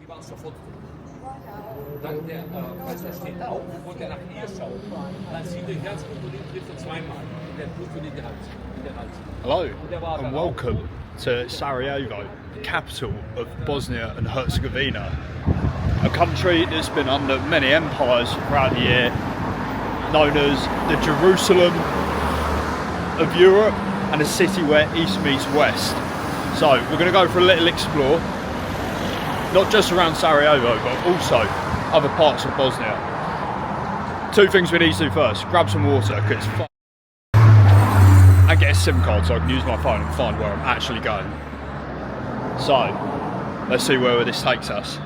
warst sofort. Dann falls er steht auf und er nach ihr schaut, dann zieht der Herzmuskel trifft er zweimal. Der Blut in den Hals. Hello and welcome to Sarajevo, the capital of Bosnia and Herzegovina, a country that's been under many empires throughout the year, known as the Jerusalem of Europe and a city where East meets West. So we're going to go for a little explore, not just around Sarajevo but also other parts of Bosnia. Two things we need to do first: grab some water because it's fun, and get a SIM card so I can use my phone and find where I'm actually going. So let's see where this takes us.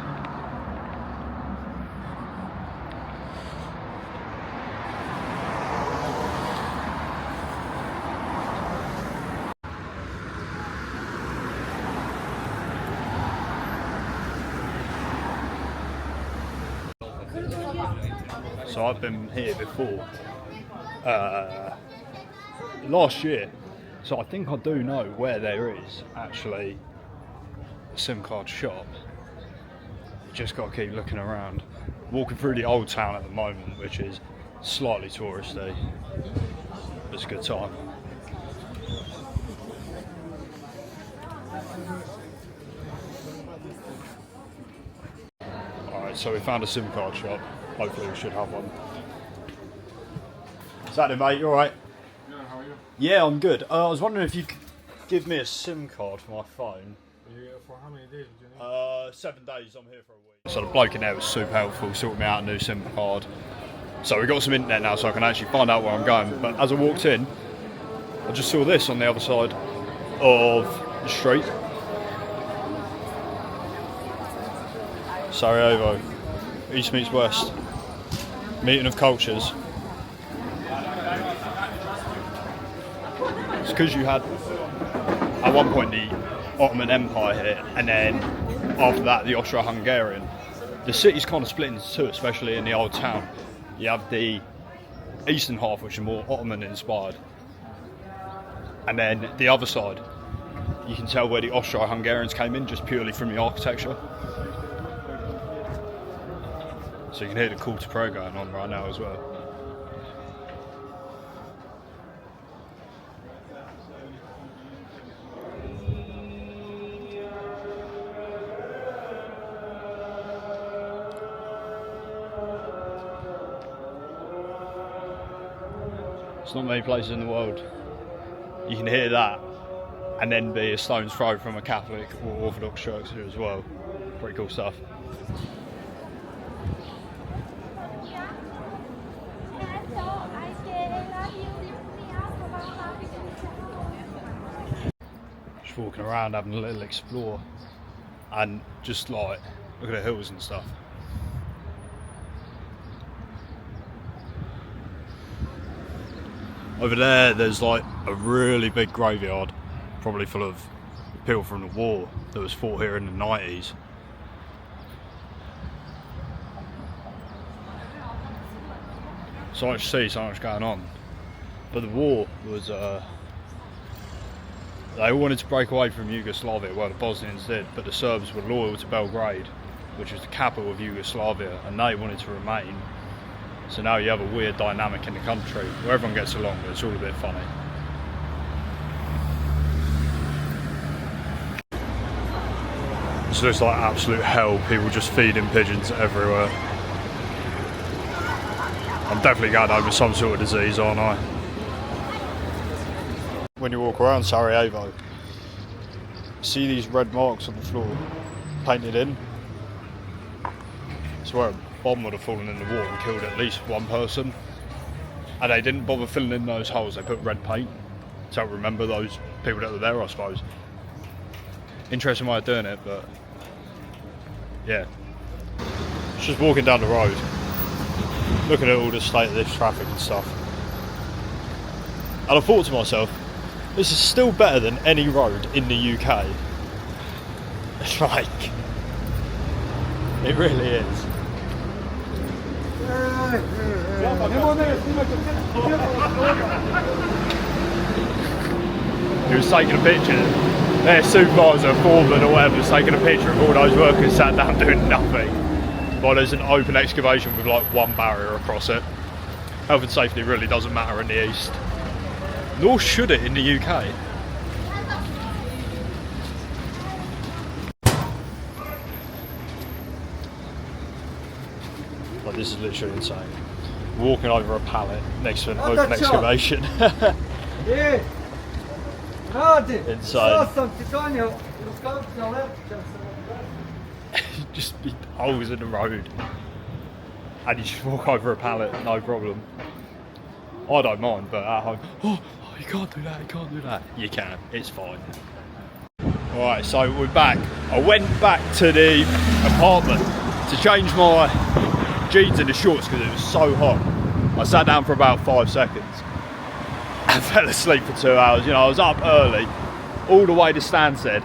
So I've been here before, last year, so I think I do know where there is actually a SIM card shop. Just got to keep looking around. Walking through the old town at the moment, which is slightly touristy. It's a good time. Alright, so we found a SIM card shop. Hopefully we should have one. Saturday, mate, you alright? Yeah, how are you? Yeah, I'm good. I was wondering if you could give me a SIM card for my phone. For how many days do you need? 7 days, I'm here for a week. So the bloke in there was super helpful, sorted me out a new SIM card. So we've got some internet now so I can actually find out where I'm going. But as I walked in, I just saw this on the other side of the street. Sarajevo, East meets West. Meeting of cultures. It's because you had, at one point, the Ottoman Empire here, and then after that, the Austro-Hungarian. The city's kind of split into two, especially in the old town. You have the eastern half, which is more Ottoman-inspired, and then the other side, you can tell where the Austro-Hungarians came in, just purely from the architecture. So you can hear the call to prayer going on right now as well. There's not many places in the world you can hear that and then be a stone's throw from a Catholic or Orthodox church as well. Pretty cool stuff. Just walking around having a little explore and just like look at the hills and stuff. Over there's like a really big graveyard, probably full of people from the war that was fought here in the 90s. So much to see, so much going on. But the war was, they wanted to break away from Yugoslavia, well the Bosnians did, but the Serbs were loyal to Belgrade, which was the capital of Yugoslavia, and they wanted to remain. So now you have a weird dynamic in the country where everyone gets along, but it's all a bit funny. This looks like absolute hell, people just feeding pigeons everywhere. I'm definitely going over some sort of disease, aren't I? When you walk around Sarajevo, see these red marks on the floor, painted in. It's where a bomb would have fallen in the war and killed at least one person. And they didn't bother filling in those holes, they put red paint to remember those people that were there, I suppose. Interesting way of doing it, but yeah. It's just walking down the road, looking at all the state of this traffic and stuff. And I thought to myself, this is still better than any road in the UK. It's like, it really is. He was taking a picture their supervisor, foreman or whatever, was taking a picture of all those workers sat down doing nothing. Well, there's an open excavation with like one barrier across it. Health and safety really doesn't matter in the East. Nor should it in the UK. Like, this is literally insane. Walking over a pallet next to an open excavation. Insane. Just be holes in the road. And you just walk over a pallet, no problem. I don't mind, but at home, oh, you can't do that, you can't do that. You can, it's fine. Alright, so we're back. I went back to the apartment to change my jeans into shorts because it was so hot. I sat down for about 5 seconds. I fell asleep for 2 hours. You know, I was up early, all the way to Stansted,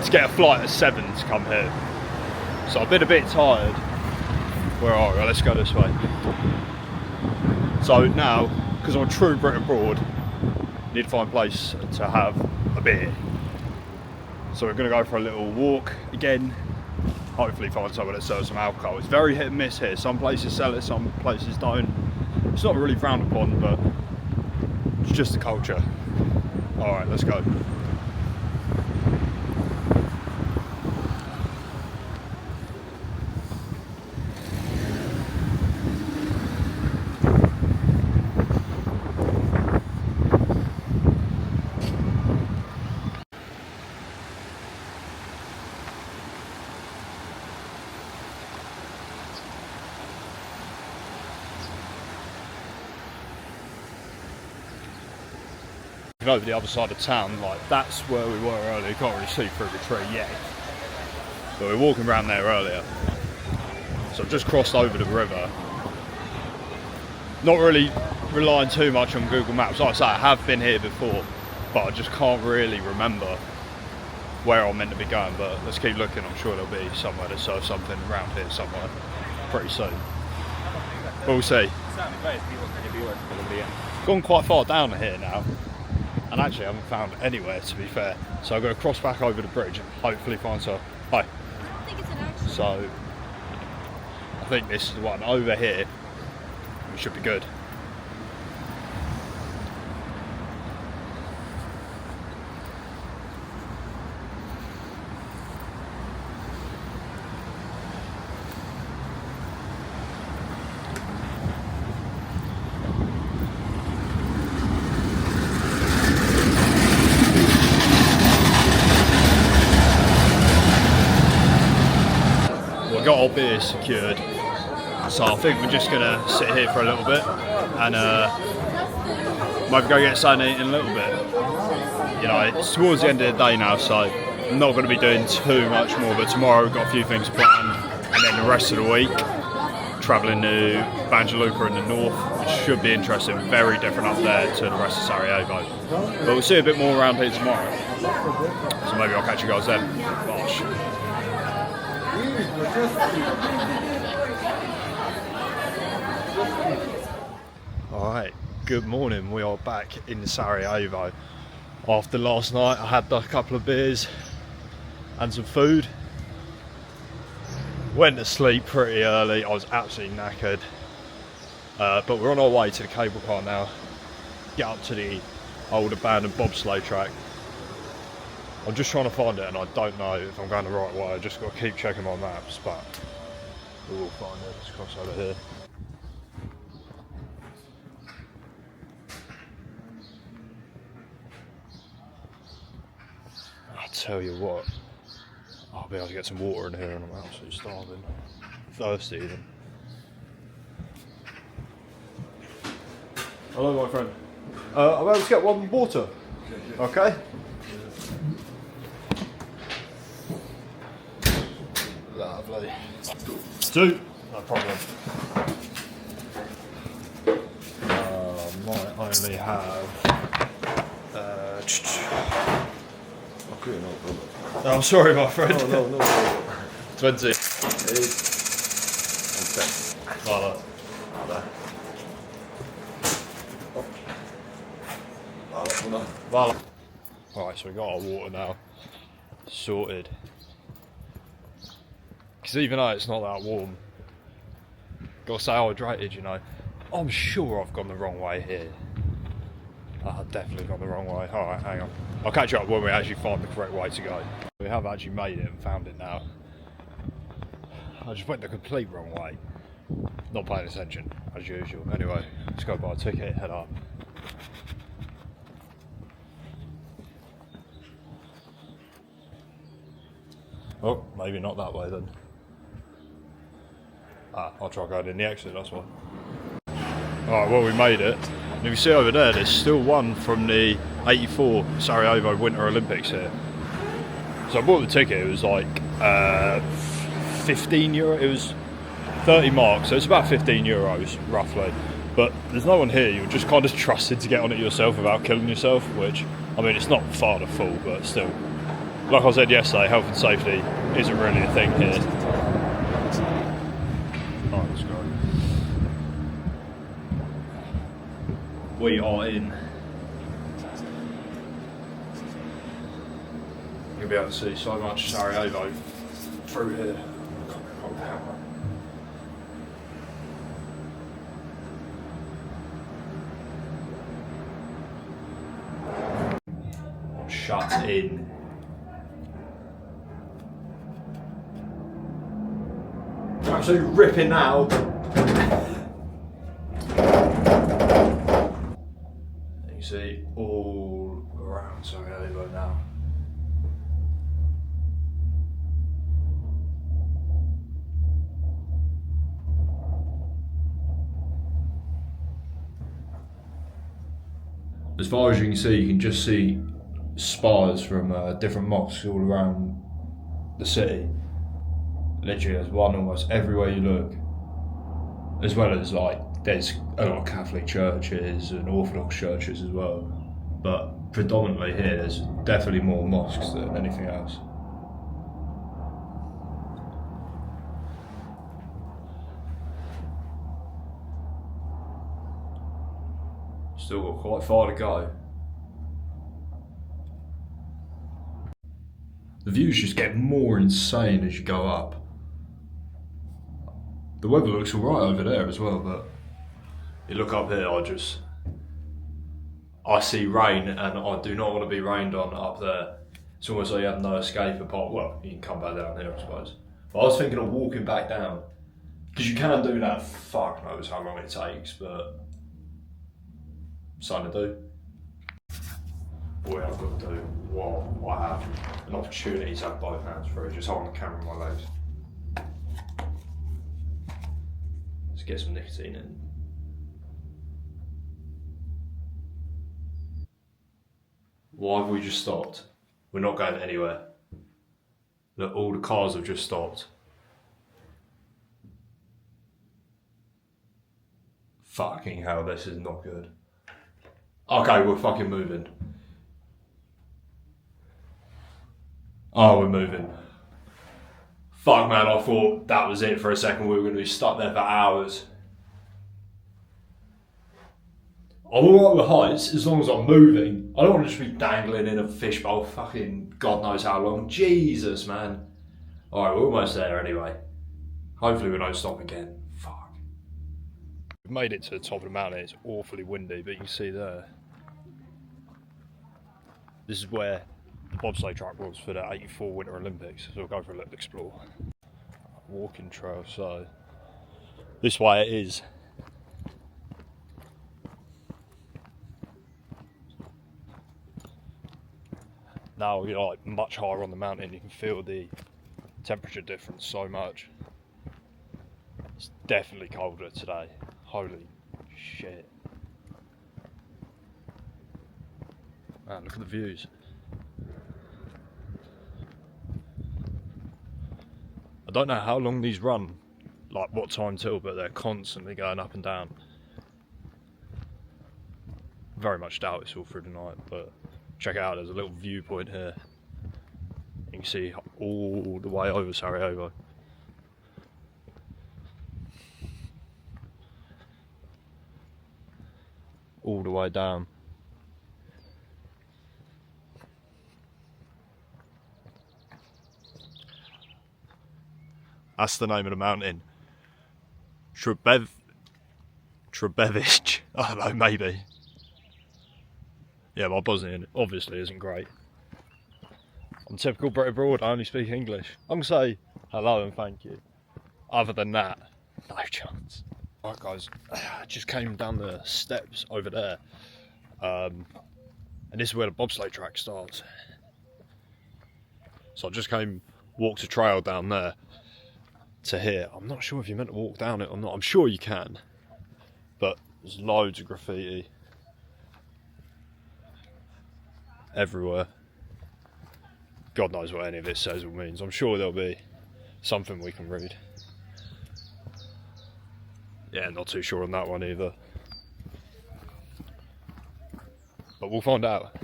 to get a flight at 7 to come here. So I've been a bit tired. Where are we? Let's go this way. So now, because I'm a true Brit abroad, need to find a place to have a beer. So we're going to go for a little walk again. Hopefully find somewhere that sells some alcohol. It's very hit and miss here. Some places sell it, some places don't. It's not really frowned upon, but it's just the culture. Alright, let's go. Over the other side of town, like that's where we were earlier. You can't really see through the tree yet, but we were walking around there earlier. So I've just crossed over the river. Not really relying too much on Google Maps. Like I say, I have been here before, but I just can't really remember where I'm meant to be going. But let's keep looking. I'm sure there'll be somewhere that sells something around here somewhere pretty soon. We'll see. Gone quite far down here now. And actually I haven't found anywhere, to be fair. So I'm going to cross back over the bridge and hopefully find some. Hi. So I think this is the one over here. We should be good. Got our beer secured, so I think we're just gonna sit here for a little bit and maybe go get something to eat in a little bit. You know, it's towards the end of the day now, so I'm not going to be doing too much more, but tomorrow we've got a few things planned, and then the rest of the week travelling to Banja Luka in the north, which should be interesting. Very different up there to the rest of Sarajevo, but we'll see a bit more around here tomorrow, so maybe I'll catch you guys then. Gosh. Alright, good morning. We are back in Sarajevo. After last night I had a couple of beers and some food. Went to sleep pretty early. I was absolutely knackered. But we're on our way to the cable car now. Get up to the old abandoned bobsleigh track. I'm just trying to find it and I don't know if I'm going the right way. I just got to keep checking my maps, but we will find it. Let's cross over here. I tell you what, I'll be able to get some water in here and I'm absolutely starving. Thirsty even. Hello my friend. I'm able to get one water. Okay? Lovely. 2. No problem. Might only have. Okay, no problem. Oh, I'm sorry, my friend. No. 20. 8 and 10. Voilà. Voilà. Alright, so we got our water now sorted. Because even though it's not that warm, gotta stay hydrated, you know. I'm sure I've gone the wrong way here. I've definitely gone the wrong way. Alright, hang on. I'll catch you up when we actually find the correct way to go. We have actually made it and found it now. I just went the complete wrong way. Not paying attention, as usual. Anyway, let's go buy a ticket, head up. Oh, maybe not that way then. I'll try going in the exit, that's why. Alright, well, we made it. And if you see over there, there's still one from the 84 Sarajevo Winter Olympics here. So I bought the ticket, it was like €15, it was 30 marks, so it's about €15 roughly. But there's no one here, you're just kind of trusted to get on it yourself without killing yourself, which, I mean, it's not far to full, but still. Like I said yesterday, health and safety isn't really a thing here. Alright, let's go. We are in. You'll be able to see so much Sarajevo through here. I'm shut in. Absolutely ripping now. You see all around Sarajevo now. As far as you can see, you can just see spires from different mosques all around the city. Literally, there's one almost everywhere you look. As well as, like, there's a lot of Catholic churches and Orthodox churches as well. But predominantly here, there's definitely more mosques than anything else. Still got quite far to go. The views just get more insane as you go up. The weather looks alright over there as well, but you look up here, I see rain and I do not want to be rained on up there. It's almost like you have no escape apart, well, you can come back down here I suppose. But I was thinking of walking back down, because you can do that, fuck knows how long it takes, but something to do. Boy, I've got to do what I have an opportunity to have both hands free, just holding the camera in my legs. Let's get some nicotine in. Why have we just stopped? We're not going anywhere. Look, all the cars have just stopped. Fucking hell, this is not good. Okay, we're fucking moving. Oh, we're moving. Fuck man, I thought that was it for a second. We were going to be stuck there for hours. I'm alright with heights as long as I'm moving. I don't want to just be dangling in a fishbowl fucking God knows how long. Jesus, man. Alright, we're almost there anyway. Hopefully we don't stop again. Fuck. We've made it to the top of the mountain. It's awfully windy, but you can see there. This is where the bobsleigh track was for the 84 Winter Olympics. So we'll go for a little explore. Walking trail, so this way it is. Now you're like much higher on the mountain, you can feel the temperature difference so much. It's definitely colder today. Holy shit. Man, look at the views. I don't know how long these run, like what time till, but they're constantly going up and down. Very much doubt it's all through the night, but check it out, there's a little viewpoint here. You can see all the way over Sarajevo. All the way down. That's the name of the mountain. Trebevic. I don't know, maybe. Yeah, my Bosnian obviously isn't great. I'm typical Brit abroad, I only speak English. I'm going to say hello and thank you. Other than that, no chance. Right guys, I just came down the steps over there. And this is where the bobsleigh track starts. So I just walked a trail down there to here. I'm not sure if you're meant to walk down it or not. I'm sure you can. But there's loads of graffiti everywhere. God knows what any of this says or means. I'm sure there'll be something we can read. Yeah, not too sure on that one either. But we'll find out.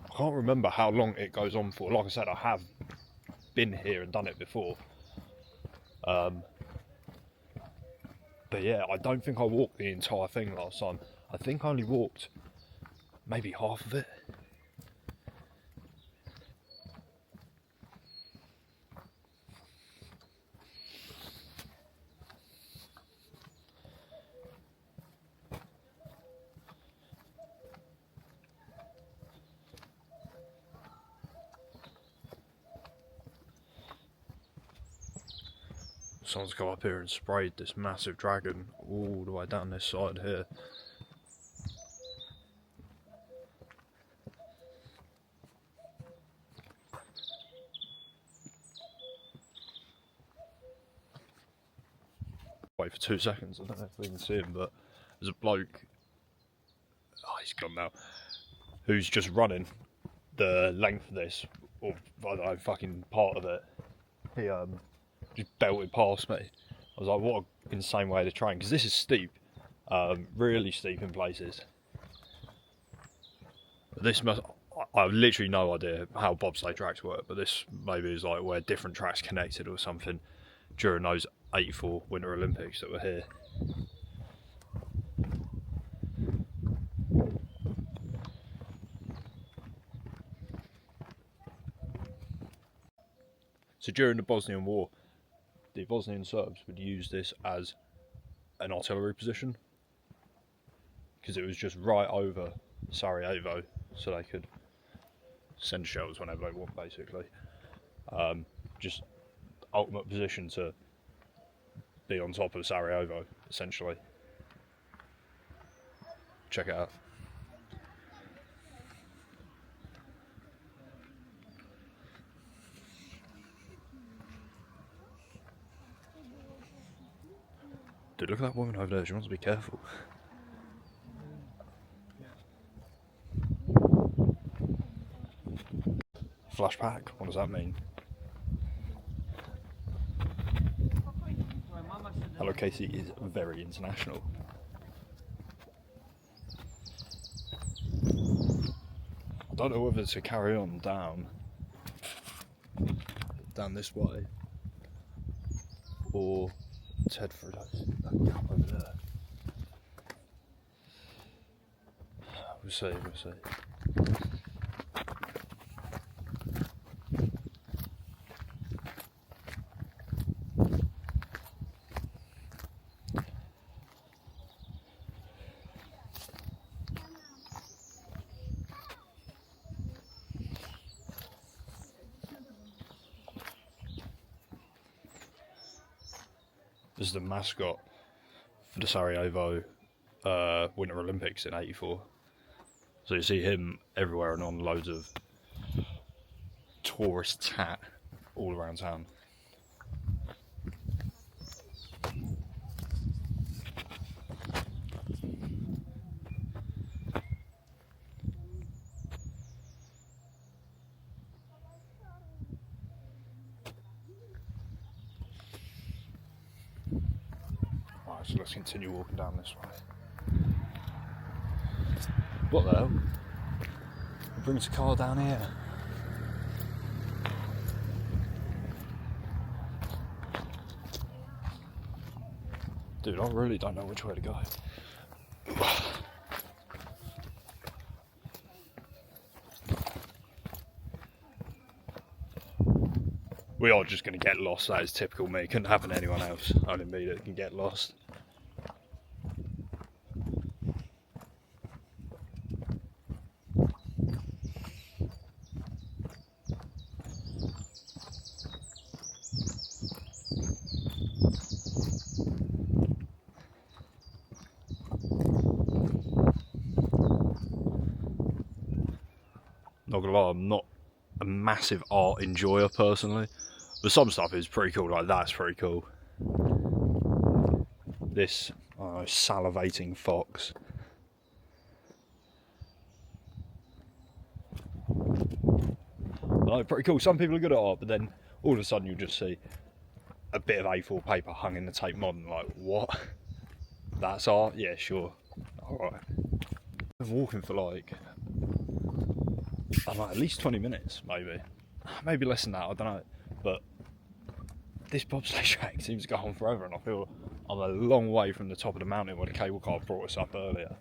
I can't remember how long it goes on for. Like I said, I have been here and done it before. But yeah, I don't think I walked the entire thing last time. I think I only walked maybe half of it. Someone's come up here and sprayed this massive dragon all the way down this side here. Wait for 2 seconds, I don't know if we can see him, but there's a bloke, oh he's gone now, who's just running the length of this, or I don't know, fucking part of it. He just belted past me. I was like, what an insane way to train, because this is steep, really steep in places. This must, I have literally no idea how bobsleigh tracks work, but this maybe is like where different tracks connected or something during those 84 Winter Olympics that were here. So during the Bosnian War, the Bosnian Serbs would use this as an artillery position because it was just right over Sarajevo, so they could send shells whenever they want, basically. Just ultimate position to be on top of Sarajevo, essentially. Check it out. Dude, look at that woman over there, she wants to be careful. Flashback, what does that mean? Hello Casey is very international. I don't know whether to carry on down this way or to head for that gap over there. We'll see. This is the mascot for the Sarajevo Winter Olympics in '84. So you see him everywhere and on loads of tourist hat all around town. So let's continue walking down this way. What the hell? It brings a car down here. Dude, I really don't know which way to go. We are just going to get lost. That is typical me. Couldn't happen to anyone else. Only me that can get lost. Not gonna lie, I'm not a massive art enjoyer personally, but some stuff is pretty cool. Like that's pretty cool. This salivating fox. Like, pretty cool. Some people are good at art, but then all of a sudden you'll just see a bit of A4 paper hung in the Tate Modern. Like, what? That's art? Yeah, sure. Alright. I've been walking for like, I don't know, at least 20 minutes, maybe. Maybe less than that, I don't know. But this bobsleigh track seems to go on forever, and I feel I'm a long way from the top of the mountain where the cable car brought us up earlier.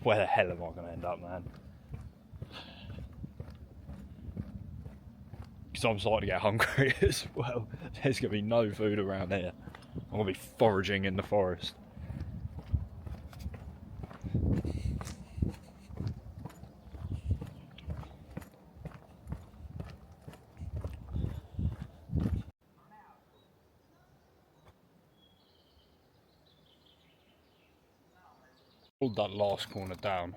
Where the hell am I going to end up, man? Because I'm starting to get hungry as well. There's going to be no food around here. I'm going to be foraging in the forest. Pulled that last corner down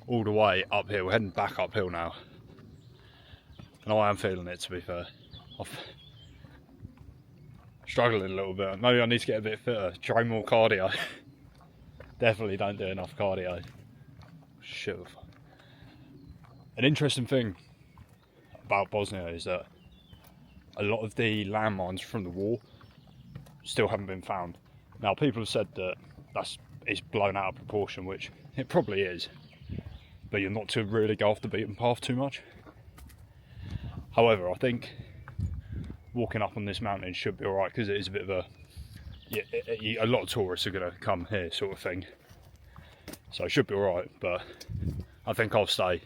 all the way uphill. We're heading back uphill now, and I am feeling it, to be fair. I'm struggling a little bit. Maybe I need to get a bit fitter, try more cardio. Definitely don't do enough cardio. Shit. An interesting thing about Bosnia is that a lot of the landmines from the war still haven't been found. Now, people have said that it's blown out of proportion, which it probably is, but you're not to really go off the beaten path too much. However, I think walking up on this mountain should be alright, because it is a bit of a, a lot of tourists are going to come here, sort of thing. So it should be alright, but I think I'll stay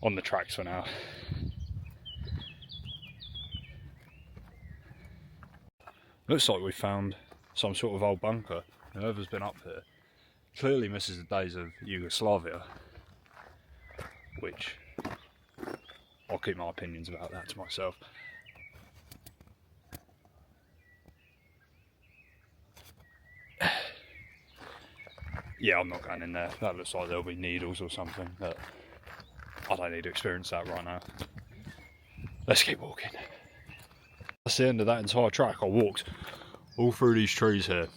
on the tracks for now. Looks like we found some sort of old bunker. Whoever's been up here clearly misses the days of Yugoslavia, which I'll keep my opinions about that to myself. Yeah, I'm not going in there. That looks like there'll be needles or something, but I don't need to experience that right now. Let's keep walking. That's the end of that entire track. I walked all through these trees here.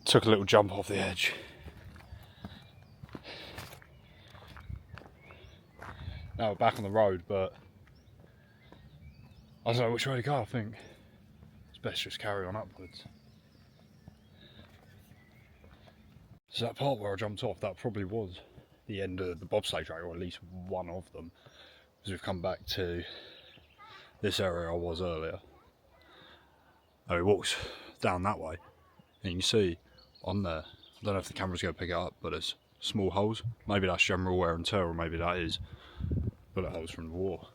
Took a little jump off the edge. Now we're back on the road, but I don't know which way to go. I think it's best just carry on upwards. So that part where I jumped off, that probably was the end of the bobsleigh track, or at least one of them, because we've come back to this area I was earlier. Oh, it walks down that way, and you can see on there, I don't know if the camera's going to pick it up, but there's small holes. Maybe that's general wear and tear, or maybe that is bullet holes from the war.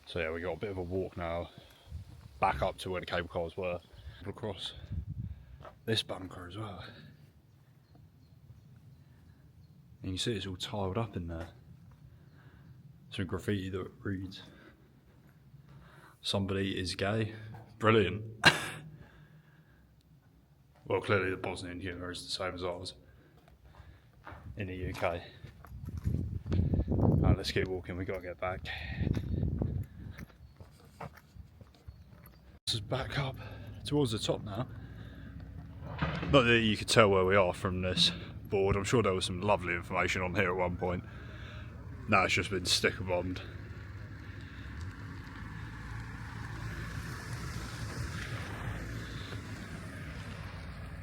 So yeah, we got a bit of a walk now back up to where the cable cars were, across this bunker as well. And you see it's all tiled up in there. Some graffiti that reads, "Somebody is gay." Brilliant. Well, clearly the Bosnian humour is the same as ours in the UK. Right, let's keep walking, we gotta get back. This is back up towards the top now. Not that you could tell where we are from this board. I'm sure there was some lovely information on here at one point. Now it's just been sticker bombed.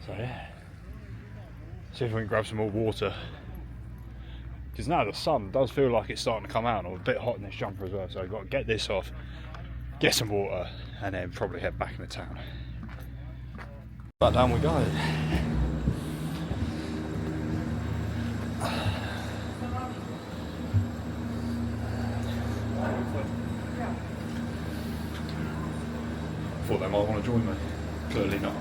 So yeah, see if we can grab some more water, because now the sun does feel like it's starting to come out. I'm a bit hot in this jumper as well, so I've got to get this off, get some water, and then probably head back into town. Back down we go. they might want to join me. Clearly not.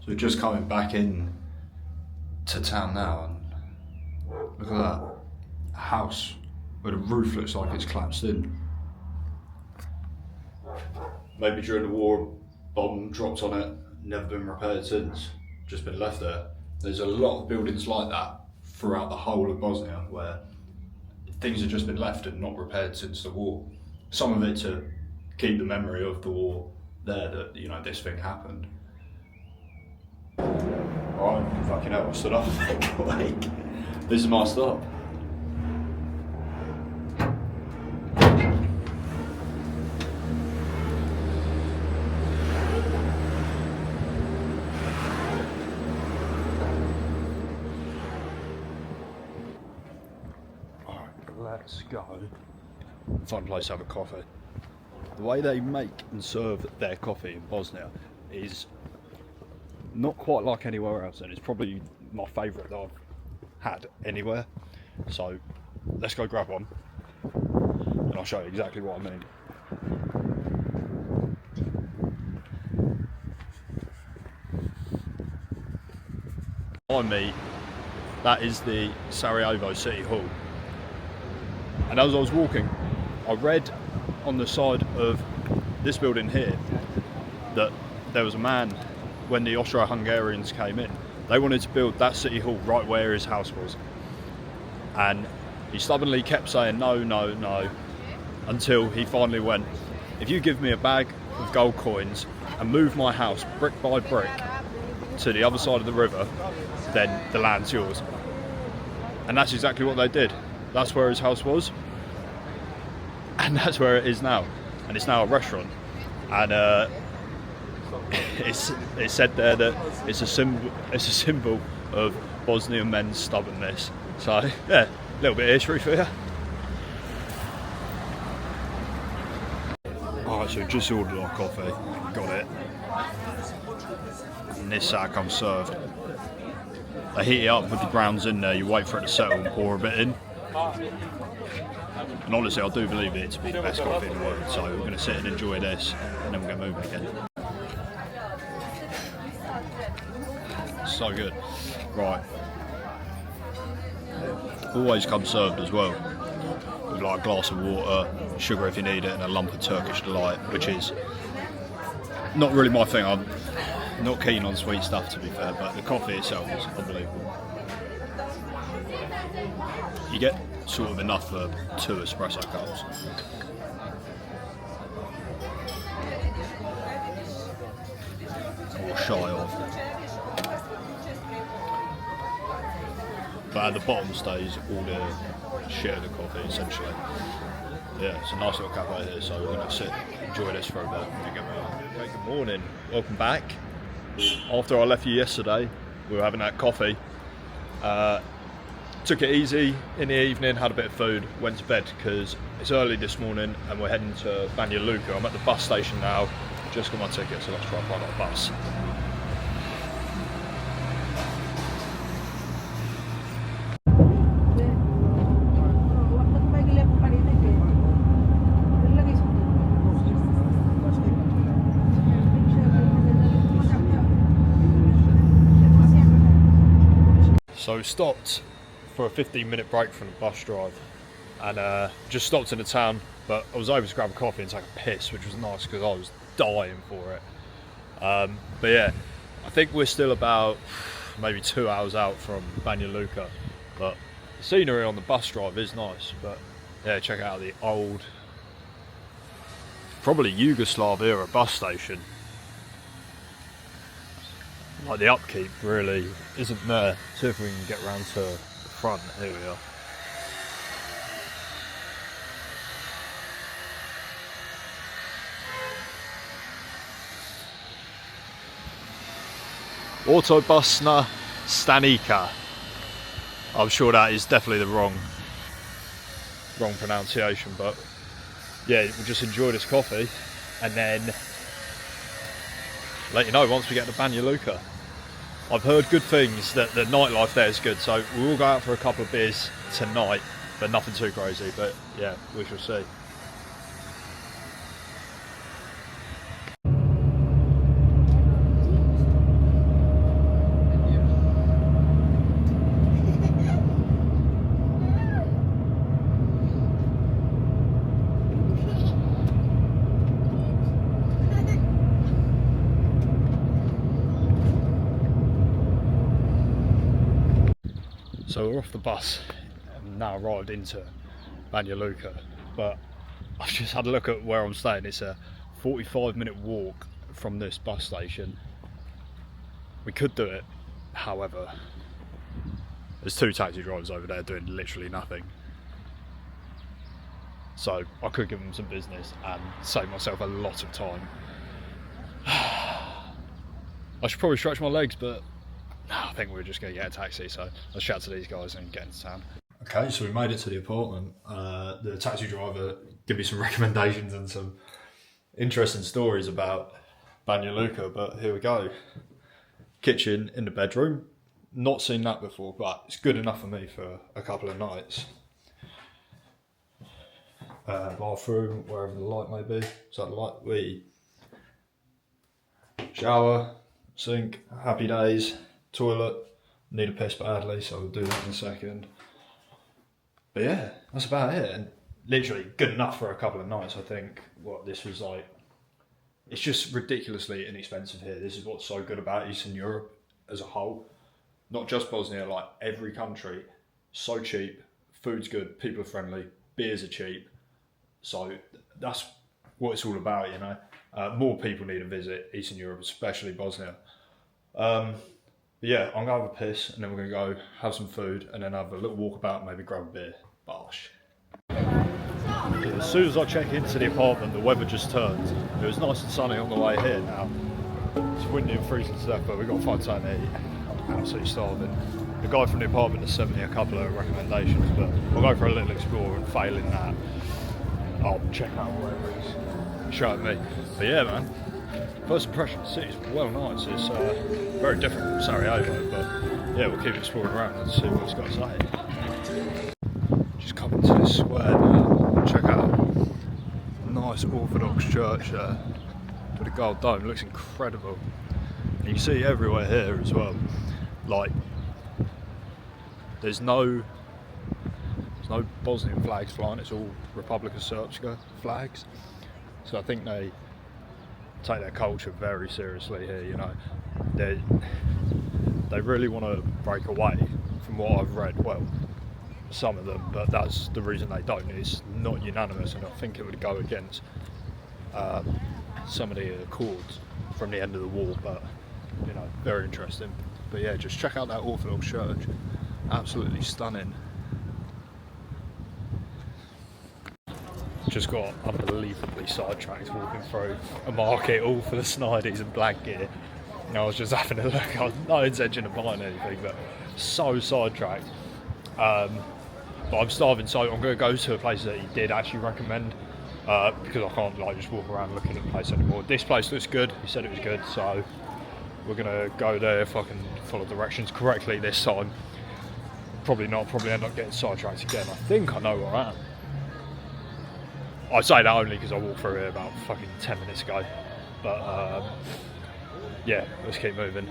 So we're just coming back in to town now, and look at that, a house where the roof looks like it's collapsed in. Maybe during the war, a bomb dropped on it, never been repaired since, just been left there. There's a lot of buildings like that throughout the whole of Bosnia where things have just been left and not repaired since the war. Some of it to keep the memory of the war there, that, you know, this thing happened. Right, fucking hell, I stood up quick. This is my stop. Alright, let's go. Find a place to have a coffee. The way they make and serve their coffee in Bosnia is not quite like anywhere else, and it's probably my favourite that I've had anywhere. So let's go grab one and I'll show you exactly what I mean. Behind me, that is the Sarajevo City Hall, and as I was walking I read on the side of this building here that there was a man, when the Austro-Hungarians came in, they wanted to build that city hall right where his house was. And he stubbornly kept saying no, no, no, until he finally went, if you give me a bag of gold coins and move my house brick by brick to the other side of the river, then the land's yours. And that's exactly what they did. That's where his house was, and that's where it is now. And it's now a restaurant. And it's said there that it's a symbol of Bosnian men's stubbornness. So yeah, a little bit of history for you. Alright, so just ordered our coffee, got it, and this how it comes served. They heat it up with the grounds in there, you wait for it to settle and pour a bit in. And honestly, I do believe it to be the best coffee in the world, so we're going to sit and enjoy this and then we're going to move again. So good. Right. Always comes served as well, with like a glass of water, sugar if you need it, and a lump of Turkish delight, which is not really my thing. I'm not keen on sweet stuff, to be fair, but the coffee itself is unbelievable. You get sort of enough for 2 espresso cups. Or shy of. But at the bottom stays all the shit of the coffee, essentially. Yeah, it's a nice little cafe here, so we're going to sit, enjoy this for a bit, and then get moving. Okay, good morning, welcome back. After I left you yesterday, we were having that coffee. Took it easy in the evening, had a bit of food, went to bed because it's early this morning and we're heading to Banja Luka. I'm at the bus station now, just got my ticket, so let's try and find our bus. So stopped for a 15-minute break from the bus drive, and just stopped in the town, but I was over to grab a coffee and take a piss, which was nice because I was dying for it. But yeah, I think we're still about maybe 2 hours out from Banja Luka, but the scenery on the bus drive is nice. But yeah, check out the old, probably Yugoslav era bus station. Like the upkeep really isn't there. See if we can get around to the front. Here we are. Autobusna Stanica. I'm sure that is definitely the wrong wrong pronunciation, but yeah, we'll just enjoy this coffee and then let you know once we get to Banja Luka. I've heard good things, that the nightlife there is good, so we will go out for a couple of beers tonight, but nothing too crazy, but yeah, we shall see. So we're off the bus and now arrived into Banja Luka, but I've just had a look at where I'm staying. It's a 45-minute walk from this bus station. We could do it, however, there's 2 taxi drivers over there doing literally nothing. So I could give them some business and save myself a lot of time. I should probably stretch my legs, but I think we're just going to get a taxi, so let's chat to these guys and get into town. Okay, so we made it to the apartment. The taxi driver gave me some recommendations and some interesting stories about Banja Luka, but here we go. Kitchen in the bedroom. Not seen that before, but it's good enough for me for a couple of nights. Bathroom, wherever the light may be. Is that the light? Shower, sink, happy days. Toilet, need a piss badly, so we'll do that in a second. But yeah, that's about it, and literally good enough for a couple of nights. I think what this was like, it's just ridiculously inexpensive here. This is what's so good about Eastern Europe as a whole, not just Bosnia, like every country. So cheap, food's good, people are friendly, beers are cheap, so that's what it's all about, you know. More people need to visit Eastern Europe, especially Bosnia. Yeah, I'm going to have a piss and then we're going to go have some food and then have a little walk about, maybe grab a beer. Bosh. As soon as I check into the apartment, the weather just turned. It was nice and sunny on the way here now. It's windy and freezing to death, but we've got to find something to eat. I'm absolutely starving. The guy from the apartment has sent me a couple of recommendations, but I'll go for a little explore and failing that, I'll check out whatever he's showing me. But yeah, man. First impression, the city's well nice. It's very different from Sarajevo, but yeah, we'll keep exploring around and see what it's got to say. Just come into this square now, check out a nice Orthodox church there with a gold dome. It looks incredible. And you can see everywhere here as well. Like, there's no Bosnian flags flying, it's all Republic of Srpska flags. So I think they take their culture very seriously here, you know. They really want to break away from what I've read, well, some of them, but that's the reason they don't. It's not unanimous, and I think it would go against some of the accords from the end of the war, but you know, very interesting. But yeah, just check out that Orthodox church, absolutely stunning. Just got unbelievably sidetracked walking through a market all for the snidies and black gear. And I was just having a look. I had no intention of buying anything, but so sidetracked. But I'm starving, so I'm going to go to a place that he did actually recommend, because I can't like just walk around looking at the place anymore. This place looks good. He said it was good, so we're going to go there if I can follow directions correctly this time. Probably not. Probably end up getting sidetracked again. I think I know where I am. I say that only because I walked through here about fucking 10 minutes ago. But yeah, let's keep moving.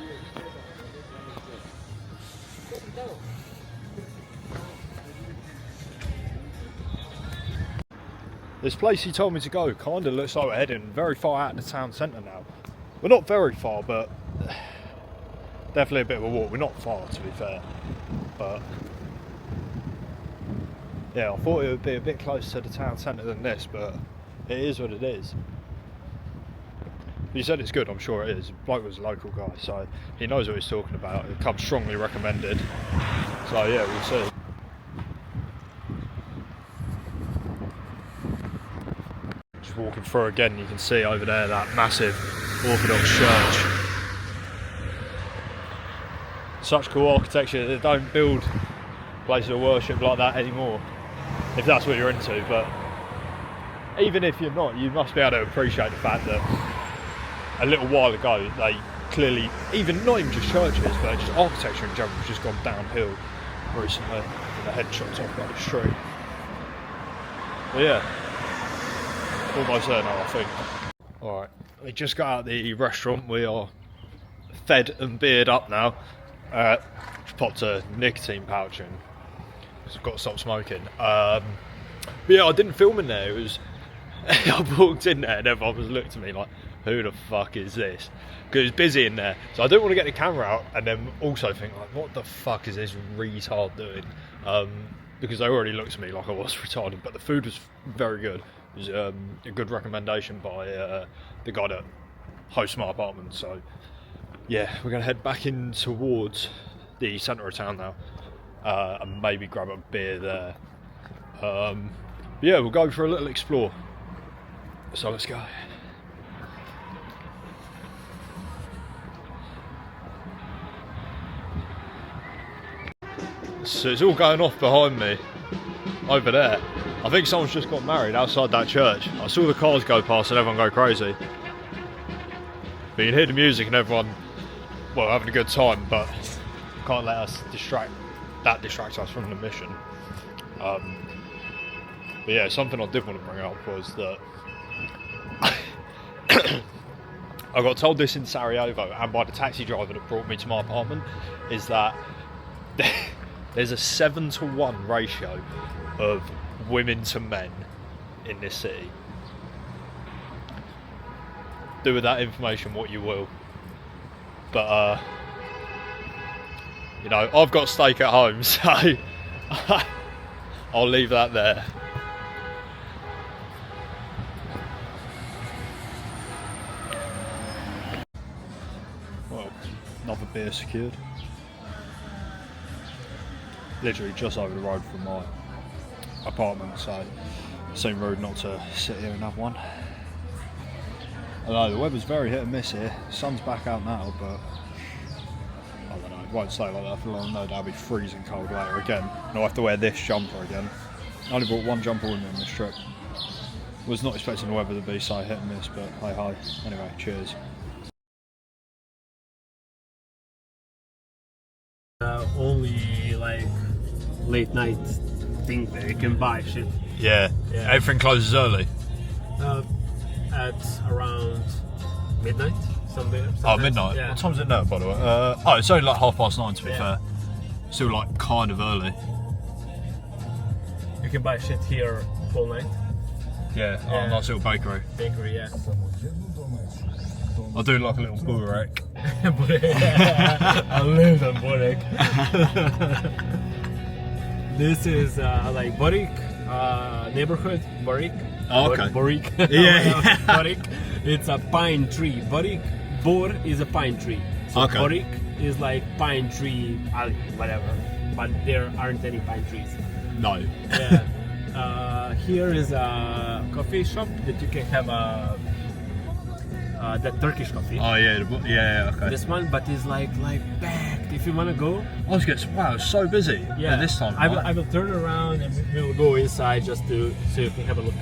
This place he told me to go kind of looks like we're heading very far out in the town centre now. We're not very far, but definitely a bit of a walk. We're not far, to be fair, but yeah, I thought it would be a bit closer to the town centre than this, but it is what it is. He said it's good, I'm sure it is. The bloke was a local guy, so he knows what he's talking about. It comes strongly recommended. So yeah, we'll see. Just walking through again, you can see over there that massive Orthodox church. Such cool architecture. They don't build places of worship like that anymore. if that's what you're into. But even if you're not, you must be able to appreciate the fact that a little while ago they clearly, not even just churches, but just architecture in general has just gone downhill recently. The head chopped off by the street. But yeah, almost there now, I think. Alright, we just got out of the restaurant. We are fed and beered up now. Just popped a nicotine pouch in because I've got to stop smoking. But yeah, I didn't film in there. It was I walked in there and everyone was looking at me like, who the fuck is this? Because it's busy in there, so I don't want to get the camera out and then also think like, what the fuck is this retard doing? Because they already looked at me like I was retarded. But the food was very good. It was a good recommendation by the guy that hosts my apartment. So yeah, we're gonna head back in towards the centre of town now, and maybe grab a beer there. But yeah, we'll go for a little explore. So let's go. So it's all going off behind me over there. I think someone's just got married outside that church. I saw the cars go past and everyone go crazy. But you can hear the music and everyone, well, having a good time, but can't let us distract us from the mission. But yeah, something I did want to bring up was that I got told this in Sarajevo and by the taxi driver that brought me to my apartment, is that there's a 7-to-1 ratio of women to men in this city. Do with that information what you will. But you know, I've got steak at home, so I'll leave that there. Well, another beer secured. Literally just over the road from my apartment, so it seemed rude not to sit here and have one. I know the weather's very hit and miss here. Sun's back out now, but I don't know, it won't stay like that for long. No doubt it'll be freezing cold later again, and I'll have to wear this jumper again. I only bought one jumper with me on this trip. Was not expecting the weather to be so hit and miss, but hey ho. Anyway, cheers. Only like late night thing that you can buy shit. Yeah, everything closes early. At around midnight, sometimes. Oh, midnight? Yeah. What time is it now, by the way? Oh, it's only like 9:30 to be fair. Still like kind of early. You can buy shit here all night. Yeah, oh, nice little bakery. Bakery, yeah. I do like a little burek. I lived on Borek. This is like Borik neighborhood. Borik. Oh, okay. Borik. Yeah. Borik. It's a pine tree. Borik. Bor is a pine tree. So okay. Borik is like pine tree alley, whatever. But there aren't any pine trees. No. Yeah. Here is a coffee shop that you can have that Turkish coffee. Oh yeah, okay. This one, but it's like packed. If you wanna go, I was getting, wow, it's so busy. yeah. This time. I will turn around and we'll go inside just to so you can have a look.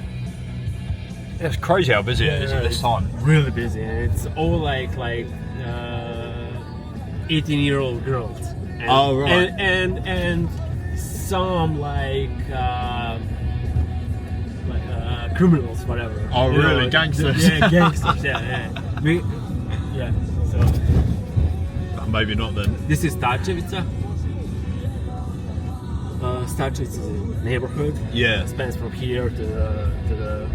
It's crazy how busy it is at this time. Really busy, and it's all like 18-year-old girls. And, Oh, right. And some criminals, whatever. Oh, You really? know, Gangsters? Yeah, gangsters. Yeah. So Maybe not then. this is Starčevica. Starčevica is a neighborhood. Yeah. It spans from here to the.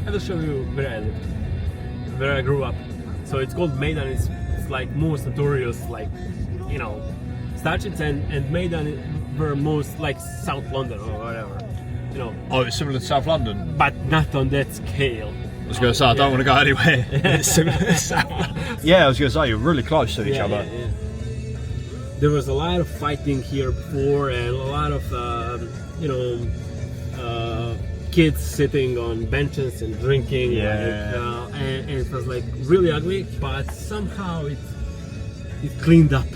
I will show you where I lived, where I grew up. So it's called Maidan. It's like most notorious, like, you know, Starčevica and Maidan were most like South London or whatever. You know, Oh, it's similar to South London. but not on that scale. I was going to say, I don't want to go anywhere. It's similar to South London. Yeah, I was going to say, you're really close to each other. Yeah. There was a lot of fighting here before, and a lot of kids sitting on benches and drinking. Yeah. And it was like really ugly, but somehow it cleaned up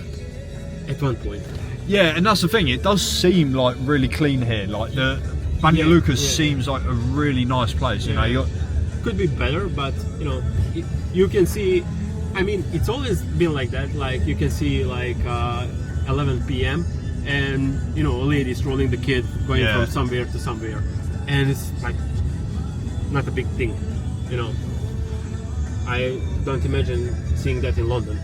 at one point. Yeah, and that's the thing, it does seem like really clean here. Like Banja Luka seems like a really nice place. You know, you got. Could be better, but you know, you can see. I mean, it's always been like that. Like you can see like 11 p.m. and you know, a lady strolling the kid going from somewhere to somewhere, and it's like not a big thing. You know, I don't imagine seeing that in London.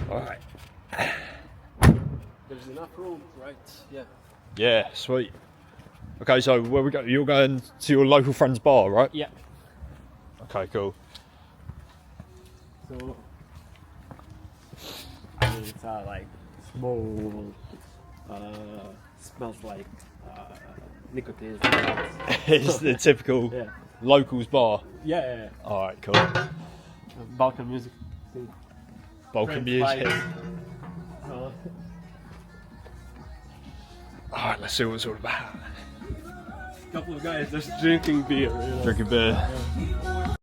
All right. There's enough room, right? Yeah. Yeah, sweet. Okay, so where we go? You're going to your local friend's bar, right? Yeah. Okay, cool. So, I mean, it's like small, smells like nicotine. It's the typical locals bar. Yeah. All right, cool. Balkan music. Balkan French music. vibes. So, All right, let's see what it's all about. couple of guys just drinking beer. You know? Drinking beer.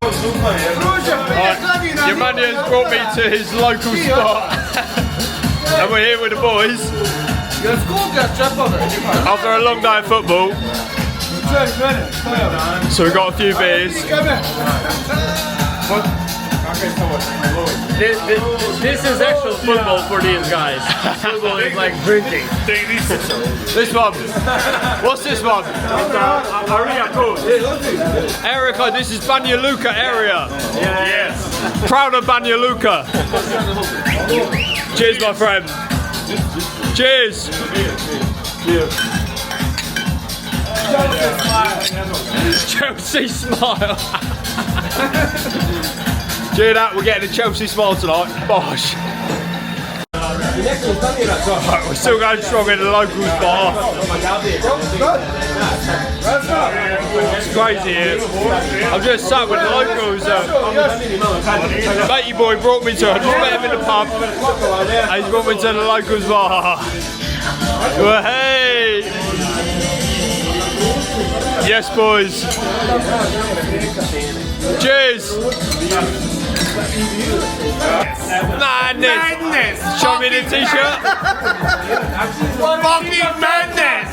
Alright, Yamanian's brought me to his local spot. And we're here with the boys. After a long day of football. So we've got a few beers. This is actual football for these guys. Football is like drinking. This one. What's this one? Area code. Erica, this is Banja Luka area. Yes. Proud of Banja Luka. Cheers, my friend. Cheers. Chelsea smile. Do that, we're getting a Chelsea smile tonight. Bosh. Right, we're still going strong in the locals bar. It's crazy here. I'm just sat with the locals. Matey boy brought me to it. I just met him in the pub. And he's brought me to the locals bar. Well, hey! Yes, boys. Cheers. Madness. Show me the t-shirt. Fucking madness!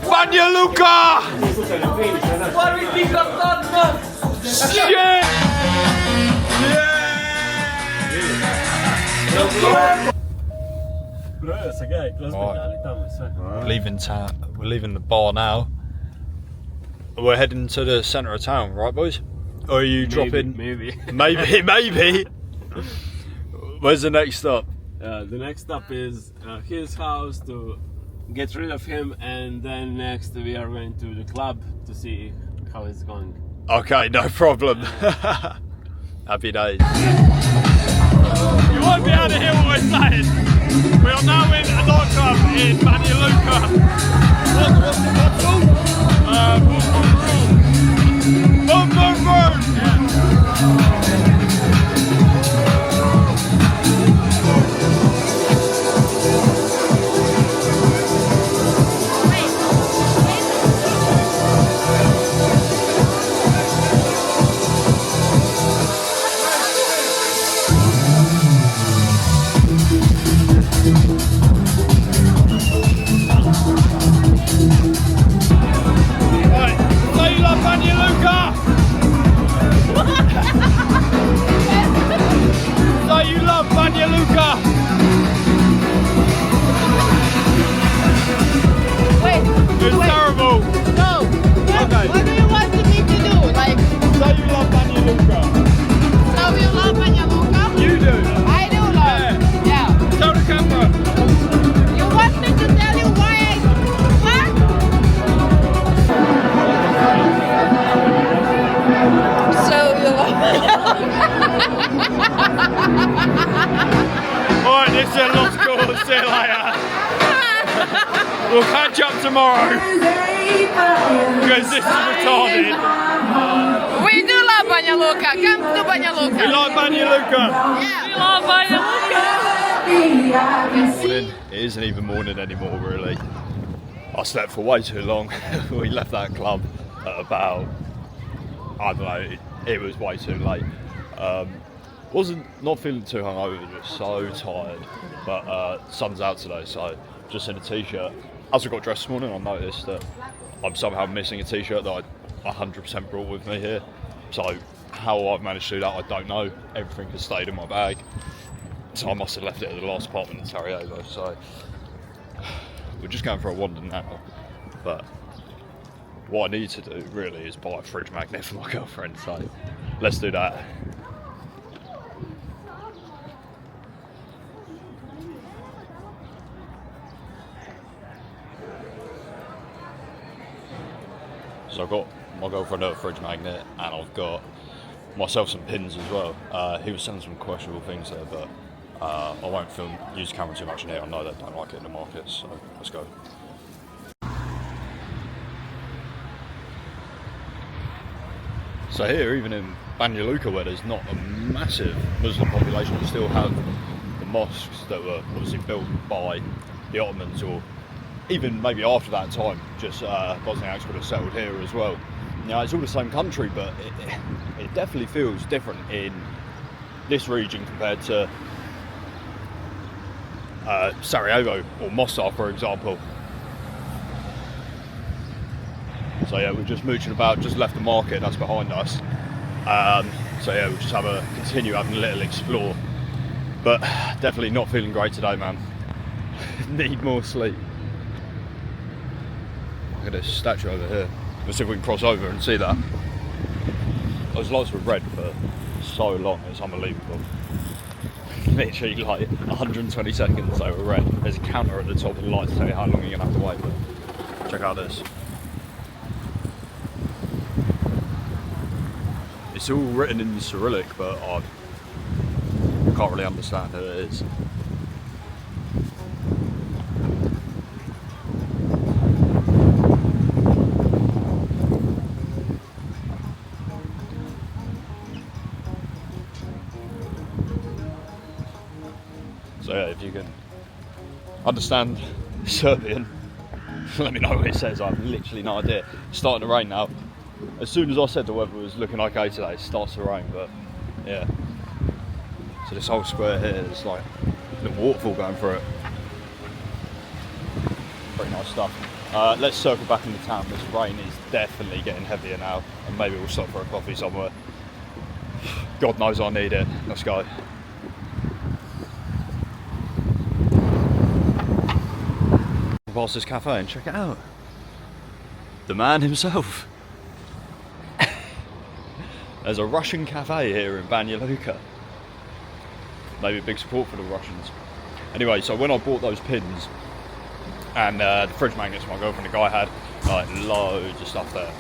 Banja Luka. What do we think of that, man? Shit. Leaving town. We're leaving the bar now. We're heading to the centre of town, right, boys? Or are you dropping? Maybe. Maybe. Where's the next stop? The next stop is his house to get rid of him, and then next we are going to the club to see how it's going. Okay, no problem. Happy days. You won't be able to hear what we're saying. We are now in a nightclub in Banja Luka. What's the club called? Boom, boom, boom! Banja Luka! Wait. It's terrible! No. Okay. What do you want me to do? Like, Say you love Banja Luka! so you love Banja Luka? You do! I do love. Yeah. Tell the camera! You want me to tell you why I... What? So you love Banja Alright, this is a lost cause. See you later. We'll catch up tomorrow. Because this is retarded. We do love Banja Luka. Come to Banja Luka. We like Banja Luka. Yeah. We love Banja Luka. It isn't even morning anymore, really. I slept for way too long. We left that club at about, I don't know, it was way too late. Not feeling too hungover, just so tired. But sun's out today, so just in a t-shirt. as I got dressed this morning, I noticed that I'm somehow missing a t-shirt that I 100% brought with me here. So how I've managed to do that, I don't know. Everything has stayed in my bag. So I must have left it at the last apartment in Sarajevo. So we're just going for a wander now. But what I need to do really is buy a fridge magnet for my girlfriend. So let's do that. So I've got my girlfriend a fridge magnet, and I've got myself some pins as well. He was selling some questionable things there, but I won't use the camera too much in here. I know they don't like it in the market, so let's go. So here, even in Banja Luka, where there's not a massive Muslim population, you still have the mosques that were obviously built by the Ottomans, or even maybe after that time, just Bosniaks would have settled here as well. Now, it's all the same country, but it definitely feels different in this region compared to Sarajevo or Mostar, for example. So yeah, we're just mooching about, just left the market, that's behind us. So yeah, we'll just continue having a little explore. But definitely not feeling great today, man. Need more sleep. Look at this statue over here. Let's see if we can cross over and see that. Those lights were red for so long, it's unbelievable. Literally like 120 seconds they were red. There's a counter at the top of the light to tell you how long you're gonna have to wait, but check out this. It's all written in Cyrillic, but I can't really understand who it is. So yeah, if you can understand Serbian, let me know what it says. I have literally no idea. It's starting to rain now. As soon as I said the weather was looking okay today, it starts to rain, but yeah. So this whole square here, there's like a little waterfall going through it. Pretty nice stuff. Let's circle back into town. This rain is definitely getting heavier now, and maybe we'll stop for a coffee somewhere. God knows I need it. Let's go. Past this cafe and check it out. The man himself. There's a Russian cafe here in Banja Luka. Maybe a big support for the Russians. Anyway, so when I bought those pins and the fridge magnets my girlfriend and the guy had, like loads of stuff there.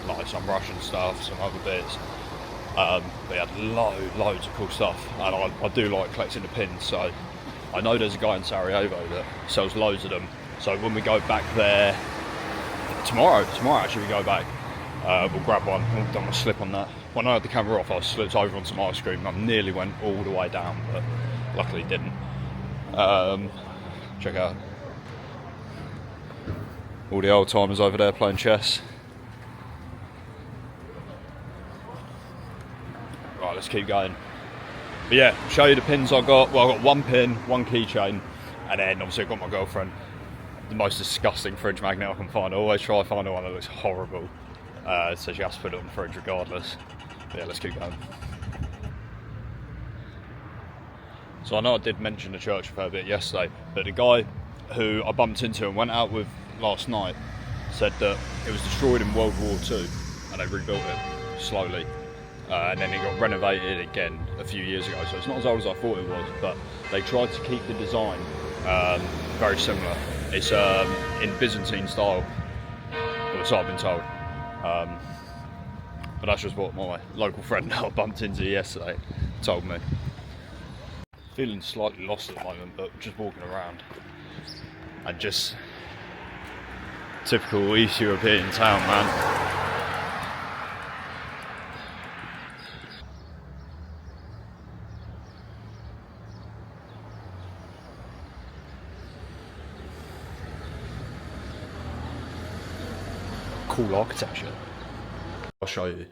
Like some Russian stuff, some other bits. They had loads of cool stuff, and I do like collecting the pins, so I know there's a guy in Sarajevo that sells loads of them. So when we go back there tomorrow actually we go back, we'll grab one. Oh, don't want to slip on that. When I had the camera off, I slipped over on some ice cream. I nearly went all the way down, but luckily didn't. Check out all the old timers over there playing chess. Right, let's keep going. But yeah, show you the pins I got. Well, I got one pin, one keychain, and then obviously I got my girlfriend the most disgusting fridge magnet I can find. I always try to find one that looks horrible, so she has to put it on the fridge regardless. But yeah, let's keep going. So I know I did mention the church a fair bit yesterday, but the guy who I bumped into and went out with last night said that it was destroyed in World War II and they rebuilt it slowly. And then it got renovated again a few years ago, so it's not as old as I thought it was, but they tried to keep the design very similar. It's in Byzantine style, or so I've been told. But that's just what my local friend that I bumped into yesterday told me. Feeling slightly lost at the moment, but just walking around and just typical East European town, man. Cool architecture. I'll show you.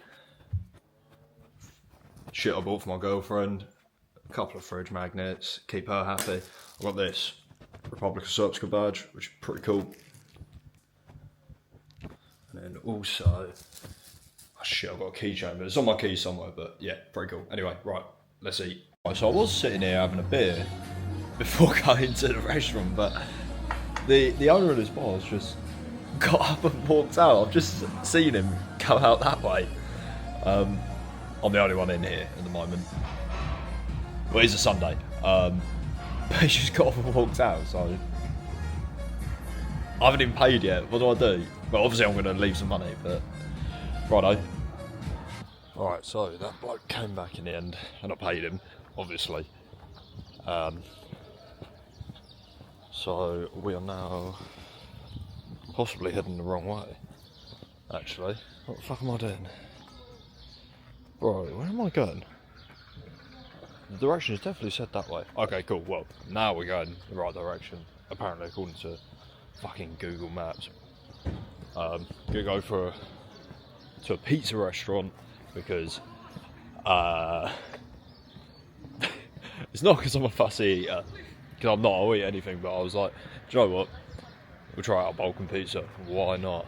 Shit I bought for my girlfriend. A couple of fridge magnets, keep her happy. I got this Republic of Srpska badge, which is pretty cool. And then also, oh shit, I've got a keychain, but it's on my key somewhere, but yeah, pretty cool. Anyway, right, let's eat. Right, so I was sitting here having a beer before going to the restaurant, but the owner of this bar has just got up and walked out. I've just seen him come out that way. I'm the only one in here at the moment. Well, it's a Sunday. But he's just got up and walked out, so I haven't even paid yet. What do I do? Well, obviously I'm going to leave some money, but righto. Alright, so that bloke came back in the end, and I paid him, obviously. So we are now possibly heading the wrong way, actually. What the fuck am I doing? Bro, where am I going? The direction is definitely set that way. Okay, cool. Well, now we're going the right direction, apparently, according to fucking Google Maps. Gonna go to a pizza restaurant because it's not because I'm a fussy eater, because I'm not. I'll eat anything, but I was like, do you know what? We'll try out a Balkan pizza. Why not?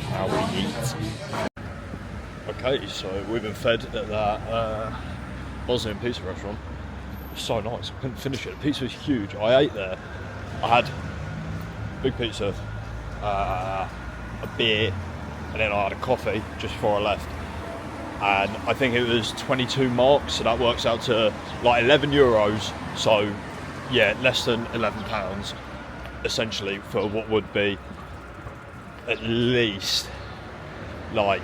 How we eat. Okay, so we've been fed at that Bosnian pizza restaurant. It was so nice, I couldn't finish it. The pizza was huge. I ate there. I had big pizza, a beer, and then I had a coffee just before I left. And I think it was 22 marks, so that works out to like €11. So yeah, less than £11 essentially for what would be at least like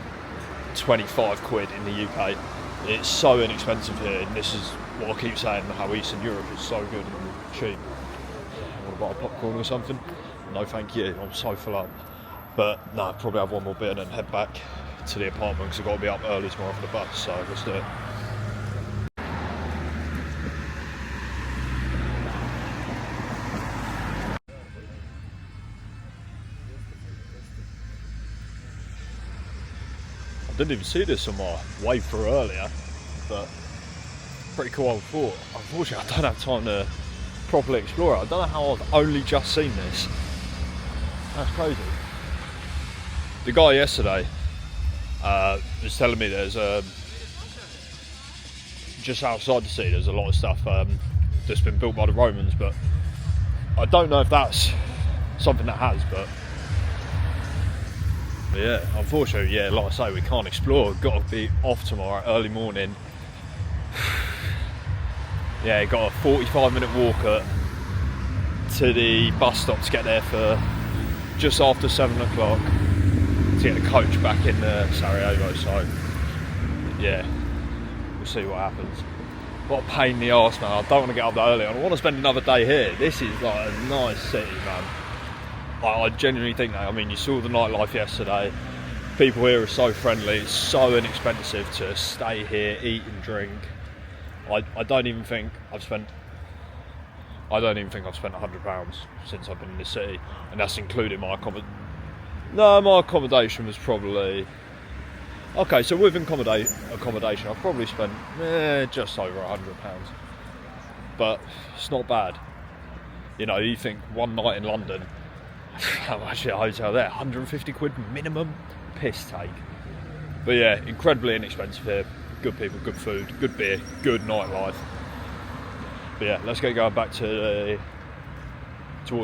25 quid in the UK. It's so inexpensive here, and this is what I keep saying, how Eastern Europe is so good and cheap. Want to buy a popcorn or something? No thank you, I'm so full up. But no, probably have one more beer and then head back to the apartment because I've got to be up early tomorrow for the bus, so let's do it. I didn't even see this on my way through earlier, but pretty cool old fort. Unfortunately, I don't have time to properly explore it. I don't know how I've only just seen this. That's crazy. The guy yesterday was telling me there's just outside the city there's a lot of stuff that's been built by the Romans, but I don't know if that's something that has, but yeah, unfortunately, yeah, like I say, we can't explore. We've got to be off tomorrow early morning. Yeah, got a 45-minute walk to the bus stop to get there for just after 7 o'clock to get a coach back in Sarajevo. So yeah, we'll see what happens. What a pain in the arse, man. I don't want to get up that early. I want to spend another day here. This is like a nice city, man. I genuinely think that. I mean, you saw the nightlife yesterday. People here are so friendly. It's so inexpensive to stay here, eat and drink. I don't even think I've spent £100 since I've been in this city, and that's including my accommodation. No, my accommodation was probably okay. So with accommodation, I've probably spent just over £100, but it's not bad. You know, you think one night in London. How much a hotel there? 150 quid minimum? Piss take. But yeah, incredibly inexpensive here. Good people, good food, good beer, good nightlife. But yeah, let's get going back towards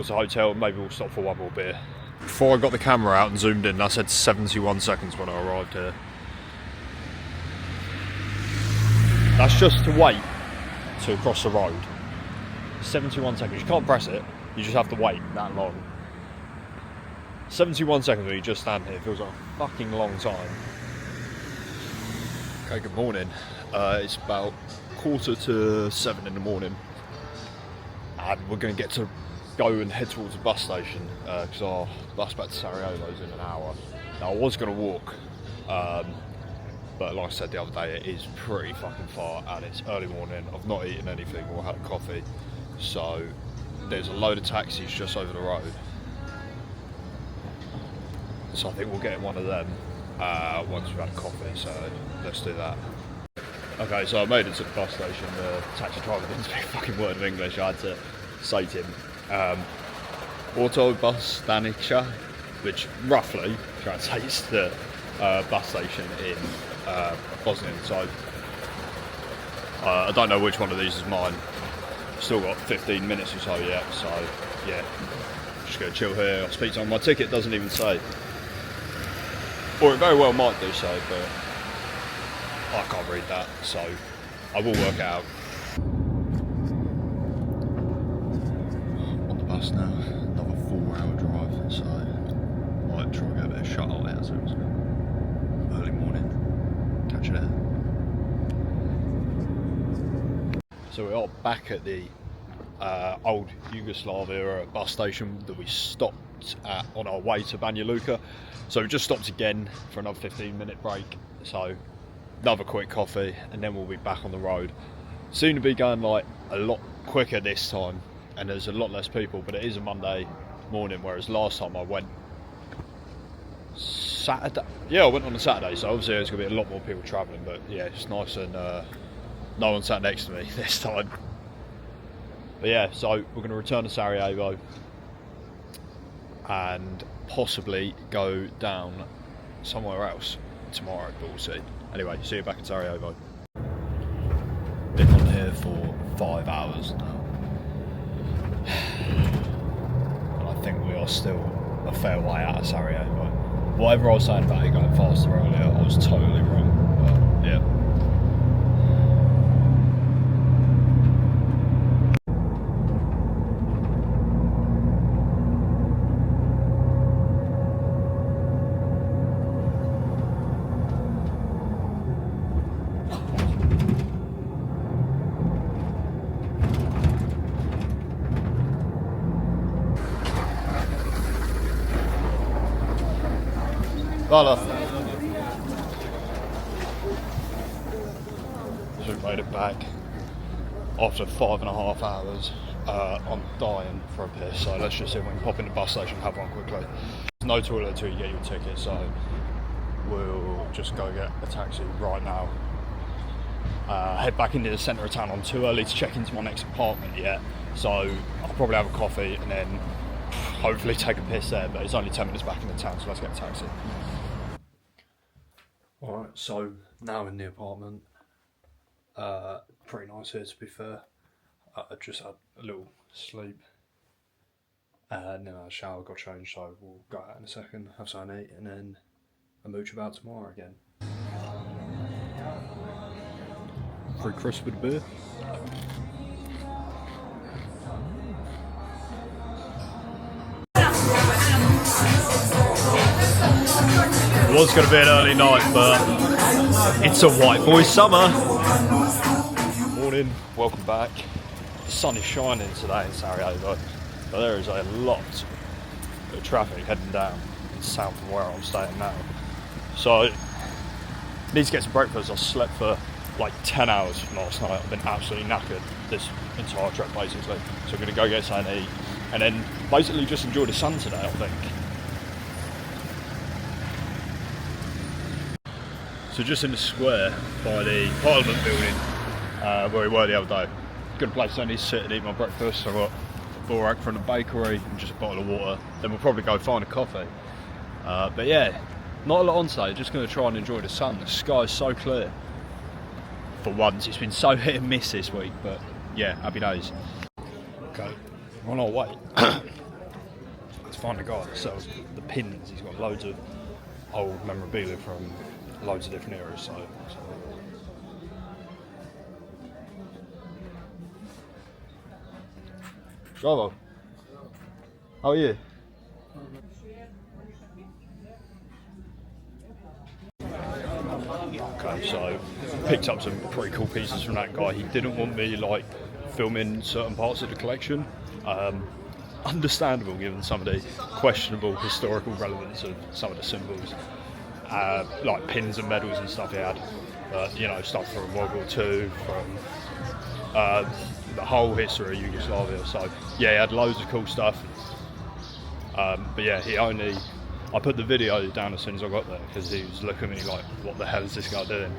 the hotel, and maybe we'll stop for one more beer. Before I got the camera out and zoomed in, I said 71 seconds when I arrived here. That's just to wait to cross the road. 71 seconds. You can't press it, you just have to wait that long. 71 seconds when you just stand here, feels like a fucking long time. Okay, good morning. It's about 6:45 in the morning, and we're going to get to go and head towards the bus station because our bus back to Sarajevo is in an hour. Now, I was going to walk, but like I said the other day, it is pretty fucking far, and it's early morning. I've not eaten anything or had a coffee, so there's a load of taxis just over the road. So I think we'll get in one of them once we've had a coffee, so let's do that. Okay, so I made it to the bus station. The taxi driver didn't speak a fucking word of English. I had to say to him, Autobus Stanica, which roughly translates to bus station in Bosnia. So I don't know which one of these is mine. Still got 15 minutes or so yet, so yeah, just gonna chill here. I'll speak to him. My ticket doesn't even say, or it very well might do so, but I can't read that, so I will work it out. On the bus now, another 4-hour drive, so I might try and get a bit of shut eye out soon. Early morning, catch you there. So we are back at the old Yugoslavia bus station that we stopped at on our way to Banja Luka. So we just stopped again for another 15-minute break. So another quick coffee and then we'll be back on the road. Seem to be going like a lot quicker this time and there's a lot less people, but it is a Monday morning, whereas last time I went Saturday. Yeah, I went on a Saturday, so obviously there's going to be a lot more people travelling, but yeah, it's nice and no one sat next to me this time. But yeah, so we're going to return to Sarajevo and possibly go down somewhere else tomorrow, but we'll see. Anyway, see you back in Sarajevo. Been on here for 5 hours now. And I think we are still a fair way out of Sarajevo. Whatever I was saying about it going faster earlier, I was totally wrong. But yeah. Voila. So we made it back after 5.5 hours. I'm dying for a piss, so let's just see if we can pop in the bus station and have one quickly. There's no toilet until you get your ticket, so we'll just go get a taxi right now. Head back into the centre of town. I'm too early to check into my next apartment yet, so I'll probably have a coffee and then hopefully take a piss there, but it's only 10 minutes back in the town, so let's get a taxi. Alright, so now in the apartment. Pretty nice here, to be fair. I just had a little sleep and then I showered, got changed, so we'll go out in a second, have something to eat and then a mooch about tomorrow again. Free crisp with a beer. It was going to be an early night, but it's a white boy summer. Morning, welcome back. The sun is shining today in Sarajevo, but there is a lot of traffic heading down south from where I'm staying now. So, need to get some breakfast. I slept for like 10 hours last night. I've been absolutely knackered this entire trip basically. So I'm going to go get something to eat and then basically just enjoy the sun today, I think. So just in the square by the Parliament building where we were the other day. Good place. I need to sit and eat my breakfast. So I've got a borak from the bakery and just a bottle of water. Then we'll probably go find a coffee. But yeah, not a lot on today. Just going to try and enjoy the sun. The sky's so clear. For once, it's been so hit and miss this week. But yeah, happy days. Okay, we're on our way. Let's find a guy that sells the pins. He's got loads of old memorabilia from loads of different eras. So. Bravo. How are you? Okay, so picked up some pretty cool pieces from that guy. He didn't want me like filming certain parts of the collection. Understandable given some of the questionable historical relevance of some of the symbols, like pins and medals and stuff he had. You know, stuff from World War II, from the whole history of Yugoslavia. So yeah, he had loads of cool stuff. But yeah, I put the video down as soon as I got there because he was looking at me like, what the hell is this guy doing?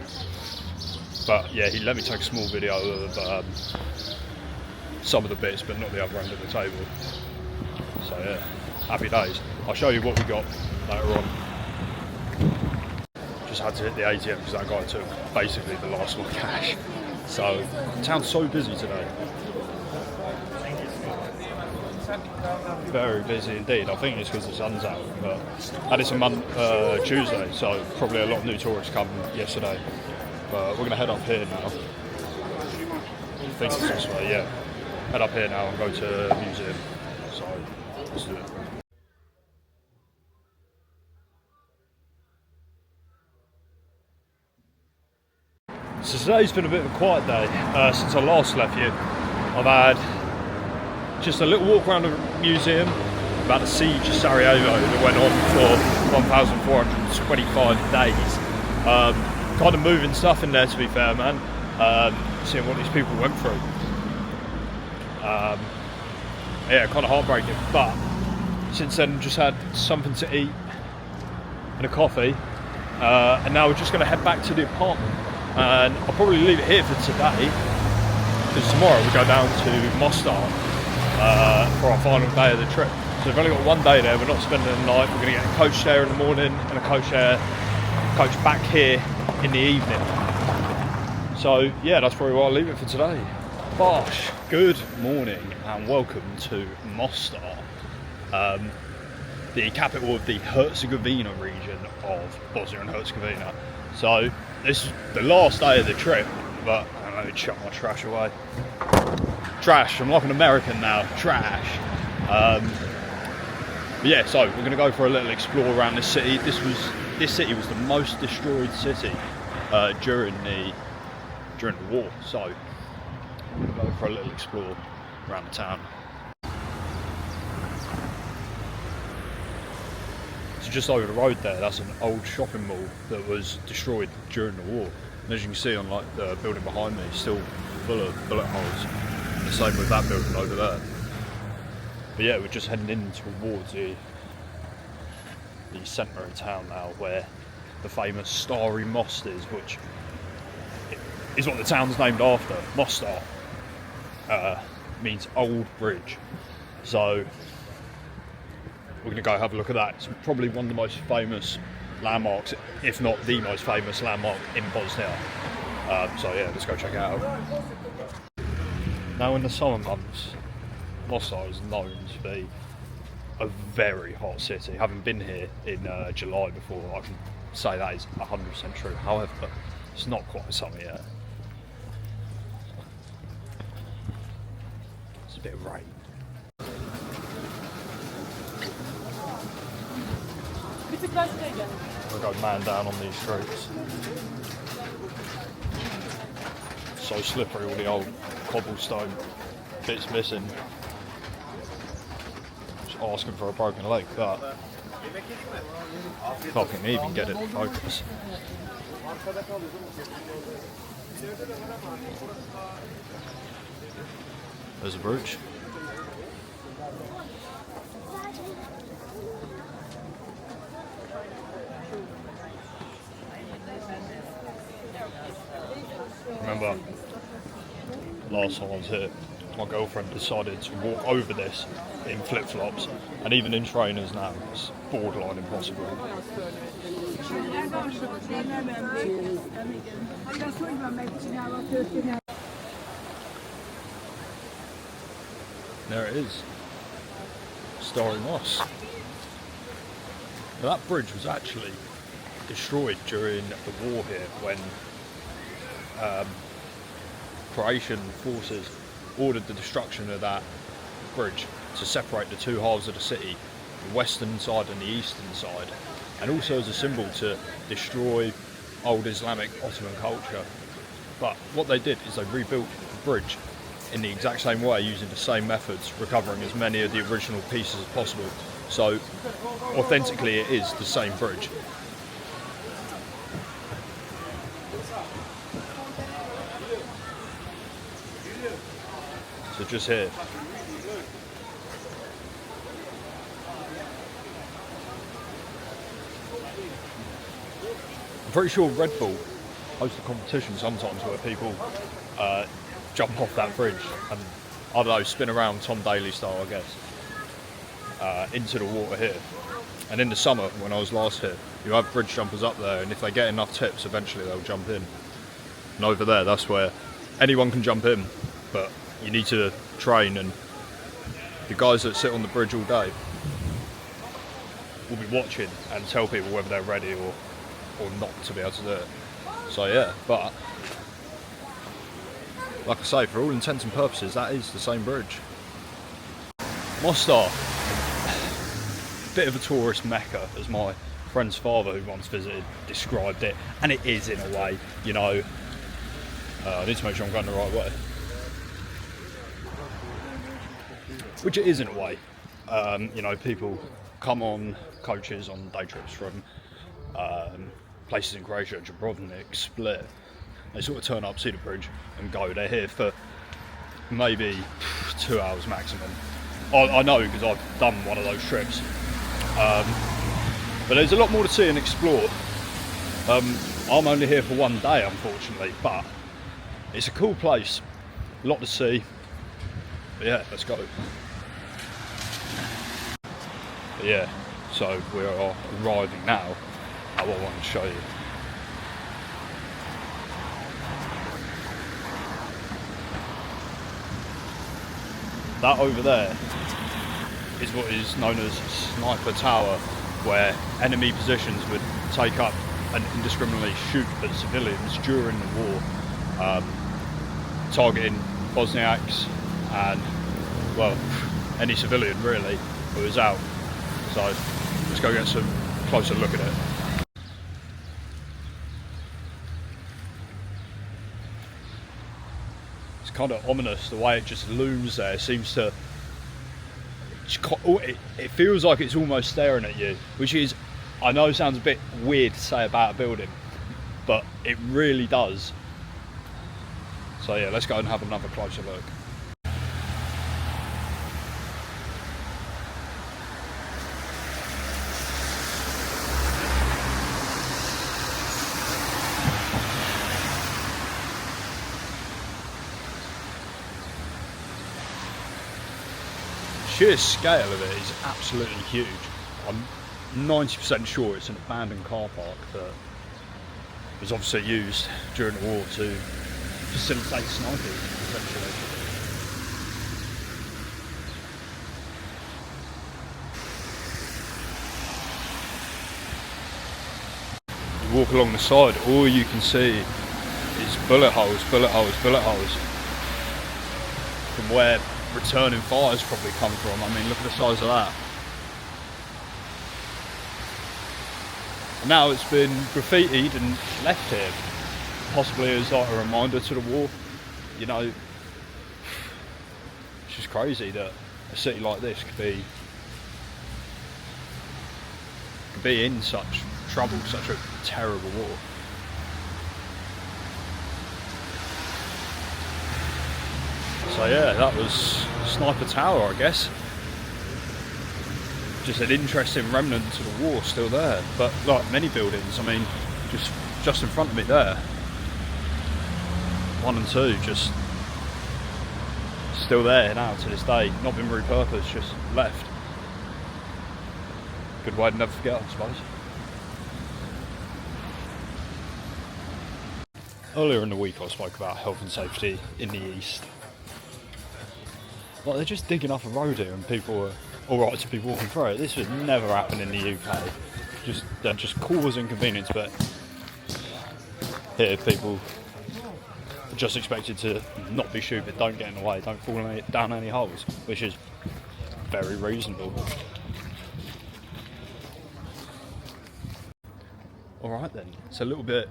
But yeah, he let me take a small video of some of the bits, but not the other end of the table. So yeah, happy days. I'll show you what we got later on. Just had to hit the ATM because that guy took basically the last lot of cash. So the town's so busy today. Very busy indeed. I think it's because the sun's out, but and it's a Tuesday, so probably a lot of new tourists come yesterday. But we're going to head up here now. I think it's this way, yeah. Head up here now and go to the museum. So let's do it. So today's been a bit of a quiet day. Since I last left you, I've had just a little walk around the museum about the siege of Sarajevo that went on for 1,425 days. Kind of moving stuff in there, to be fair, man. Seeing what these people went through. Yeah, kind of heartbreaking. But since then, just had something to eat and a coffee, and now we're just going to head back to the apartment. And I'll probably leave it here for today, because tomorrow we go down to Mostar for our final day of the trip. So we've only got one day there. We're not spending the night. We're going to get a coach there in the morning and a coach back here in the evening. So yeah, that's probably where I'll leave it for today. Bosh, good morning and welcome to Mostar, the capital of the Herzegovina region of Bosnia and Herzegovina. So this is the last day of the trip, but I need to chuck my trash away. Trash, I'm like an American now, trash. But yeah, so we're going to go for a little explore around this city. This city was the most destroyed city during the war. So we're going to go for a little explore around the town. So just over the road there, that's an old shopping mall that was destroyed during the war. And as you can see on like the building behind me, it's still full of bullet holes. The same with that building over there. But yeah, we're just heading in towards the centre of town now, where the famous starry most is, which is what the town's named after. Mostar means old bridge. So we're going to go have a look at that. It's probably one of the most famous landmarks, if not the most famous landmark in Bosnia. So yeah, let's go check it out. Now in the summer months, Mostar is known to be a very hot city. Having been here in July before, I can say that is 100% true. However, it's not quite summer yet. It's a bit of rain. We'll go man down on these streets. So slippery, all the old cobblestone bits missing. Just asking for a broken leg, but I can even get it in focus. There's a bridge. Remember, last time I was here, my girlfriend decided to walk over this in flip-flops, and even in trainers now, it's borderline impossible. There it is, Starry Moss. Now that bridge was actually destroyed during the war here, when Croatian forces ordered the destruction of that bridge to separate the two halves of the city, the western side and the eastern side, and also as a symbol to destroy old Islamic Ottoman culture. But what they did is they rebuilt the bridge in the exact same way, using the same methods, recovering as many of the original pieces as possible. So authentically it is the same bridge. So just here. I'm pretty sure Red Bull host a competition sometimes where people jump off that bridge and, I don't know, spin around Tom Daley style, I guess, into the water here. And in the summer, when I was last here, you have bridge jumpers up there, and if they get enough tips, eventually they'll jump in. And over there, that's where anyone can jump in, but you need to train, and the guys that sit on the bridge all day will be watching and tell people whether they're ready or not to be able to do it. So yeah, but like I say, for all intents and purposes, that is the same bridge. Mostar, bit of a tourist mecca, as my friend's father who once visited described it, and it is in a way, you know. I need to make sure I'm going the right way. Which it is in a way. You know, people come on coaches on day trips from places in Croatia, Dubrovnik, Split. They sort of turn up, see the bridge and go. They're here for maybe 2 hours maximum. I know because I've done one of those trips. But there's a lot more to see and explore. I'm only here for one day, unfortunately, but it's a cool place, a lot to see. But yeah, let's go. But yeah, so we are arriving now at what I want to show you. That over there is what is known as Sniper Tower, where enemy positions would take up and indiscriminately shoot at civilians during the war, targeting Bosniaks and, well, any civilian really who is out. So let's go get some closer look at it. It's kind of ominous the way it just looms there. It seems to, it feels like it's almost staring at you, which is, I know sounds a bit weird to say about a building, but it really does. So yeah, let's go and have another closer look. Sheer scale of it is absolutely huge. I'm 90% sure it's an abandoned car park that was obviously used during the war to facilitate snipers, essentially. You walk along the side, all you can see is bullet holes, bullet holes, bullet holes. From where returning fires probably come from. I mean, look at the size of that. Now it's been graffitied and left here, possibly as like a reminder to the war. You know, it's just crazy that a city like this could be in such trouble, such a terrible war. So yeah, that was Sniper Tower, I guess. Just an interesting remnant to the war still there, but like many buildings, I mean, just in front of me there, 1 and 2 just still there now to this day, not been repurposed, just left. Good way to never forget, I suppose. Earlier in the week I spoke about health and safety in the east. Like, they're just digging up a road here and people are alright to be walking through it. This would never happen in the UK. They're just cause inconvenience, but here people are just expected to not be stupid, don't get in the way, don't fall down any holes, which is very reasonable. Alright then, it's a little bit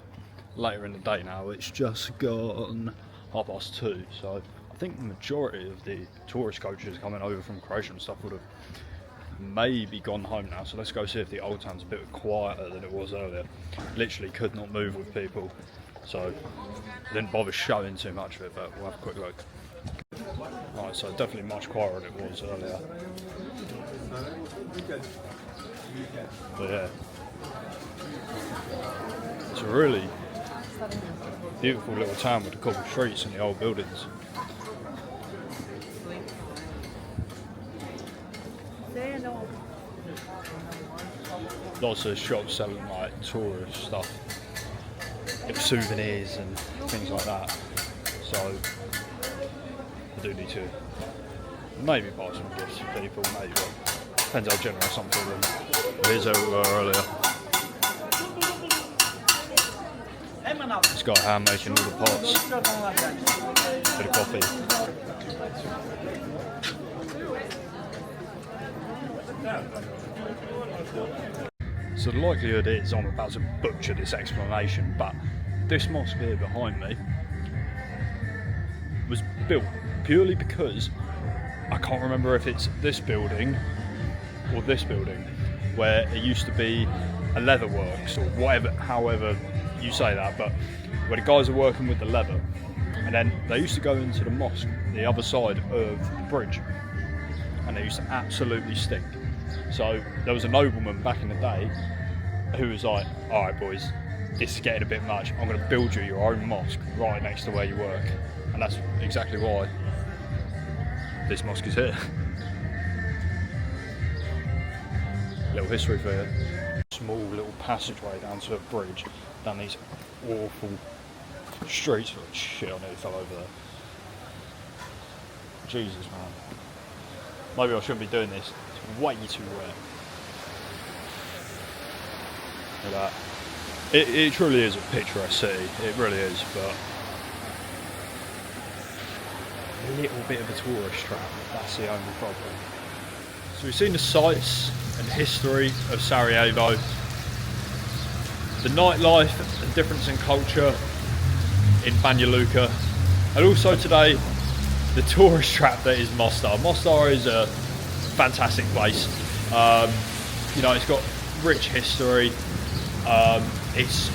later in the day now, it's just gone 2:30, so I think the majority of the tourist coaches coming over from Croatia and stuff would have maybe gone home now, so let's go see if the old town's a bit quieter than it was earlier. Literally could not move with people, so I didn't bother showing too much of it, but we'll have a quick look. Right, so definitely much quieter than it was earlier. But yeah, it's a really Beautiful little town with the cobbled streets and the old buildings. Lots of shops selling like tourist stuff, like souvenirs and things like that. So I do need to maybe buy some gifts for people, maybe. Depends how generous I'm feeling. Here's where we were earlier. This guy hand making all the pots. Bit of coffee. So the likelihood is I'm about to butcher this explanation, but this mosque here behind me was built purely because I can't remember if it's this building or this building where it used to be a leather works or whatever, however you say that, but where the guys are working with the leather, and then they used to go into the mosque the other side of the bridge, and they used to absolutely stink. So there was a nobleman back in the day who was like, alright boys, this is getting a bit much, I'm going to build you your own mosque right next to where you work. And that's exactly why this mosque is here. Little history for you. Small little passageway down to a bridge, down these awful streets. Oh, shit, I nearly fell over there. Jesus, man. Maybe I shouldn't be doing this. It's way too wet. Look at that. It truly is a picturesque city. It really is, but a little bit of a tourist trap. That's the only problem. So we've seen the sights and history of Sarajevo, the nightlife and difference in culture in Banja Luka, and also today the tourist trap that is Mostar. Mostar is a fantastic place. You know, it's got rich history. It's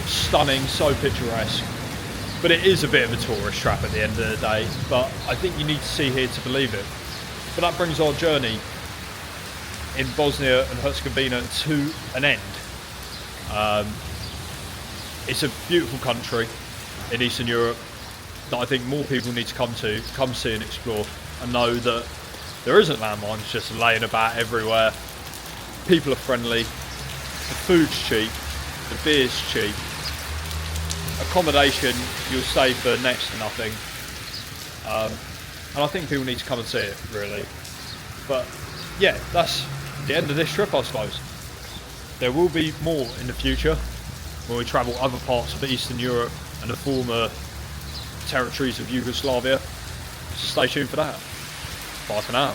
stunning, so picturesque. But it is a bit of a tourist trap at the end of the day. But I think you need to see here to believe it. But that brings our journey in Bosnia and Herzegovina to an end. It's a beautiful country in Eastern Europe that I think more people need to come see and explore, and know that there isn't landmines just laying about everywhere. People are friendly, the food's cheap, the beer's cheap, accommodation you'll stay for next to nothing, and I think people need to come and see it, really. But yeah, that's the end of this trip, I suppose. There will be more in the future when we travel other parts of Eastern Europe and the former territories of Yugoslavia. So stay tuned for that. Bye for now.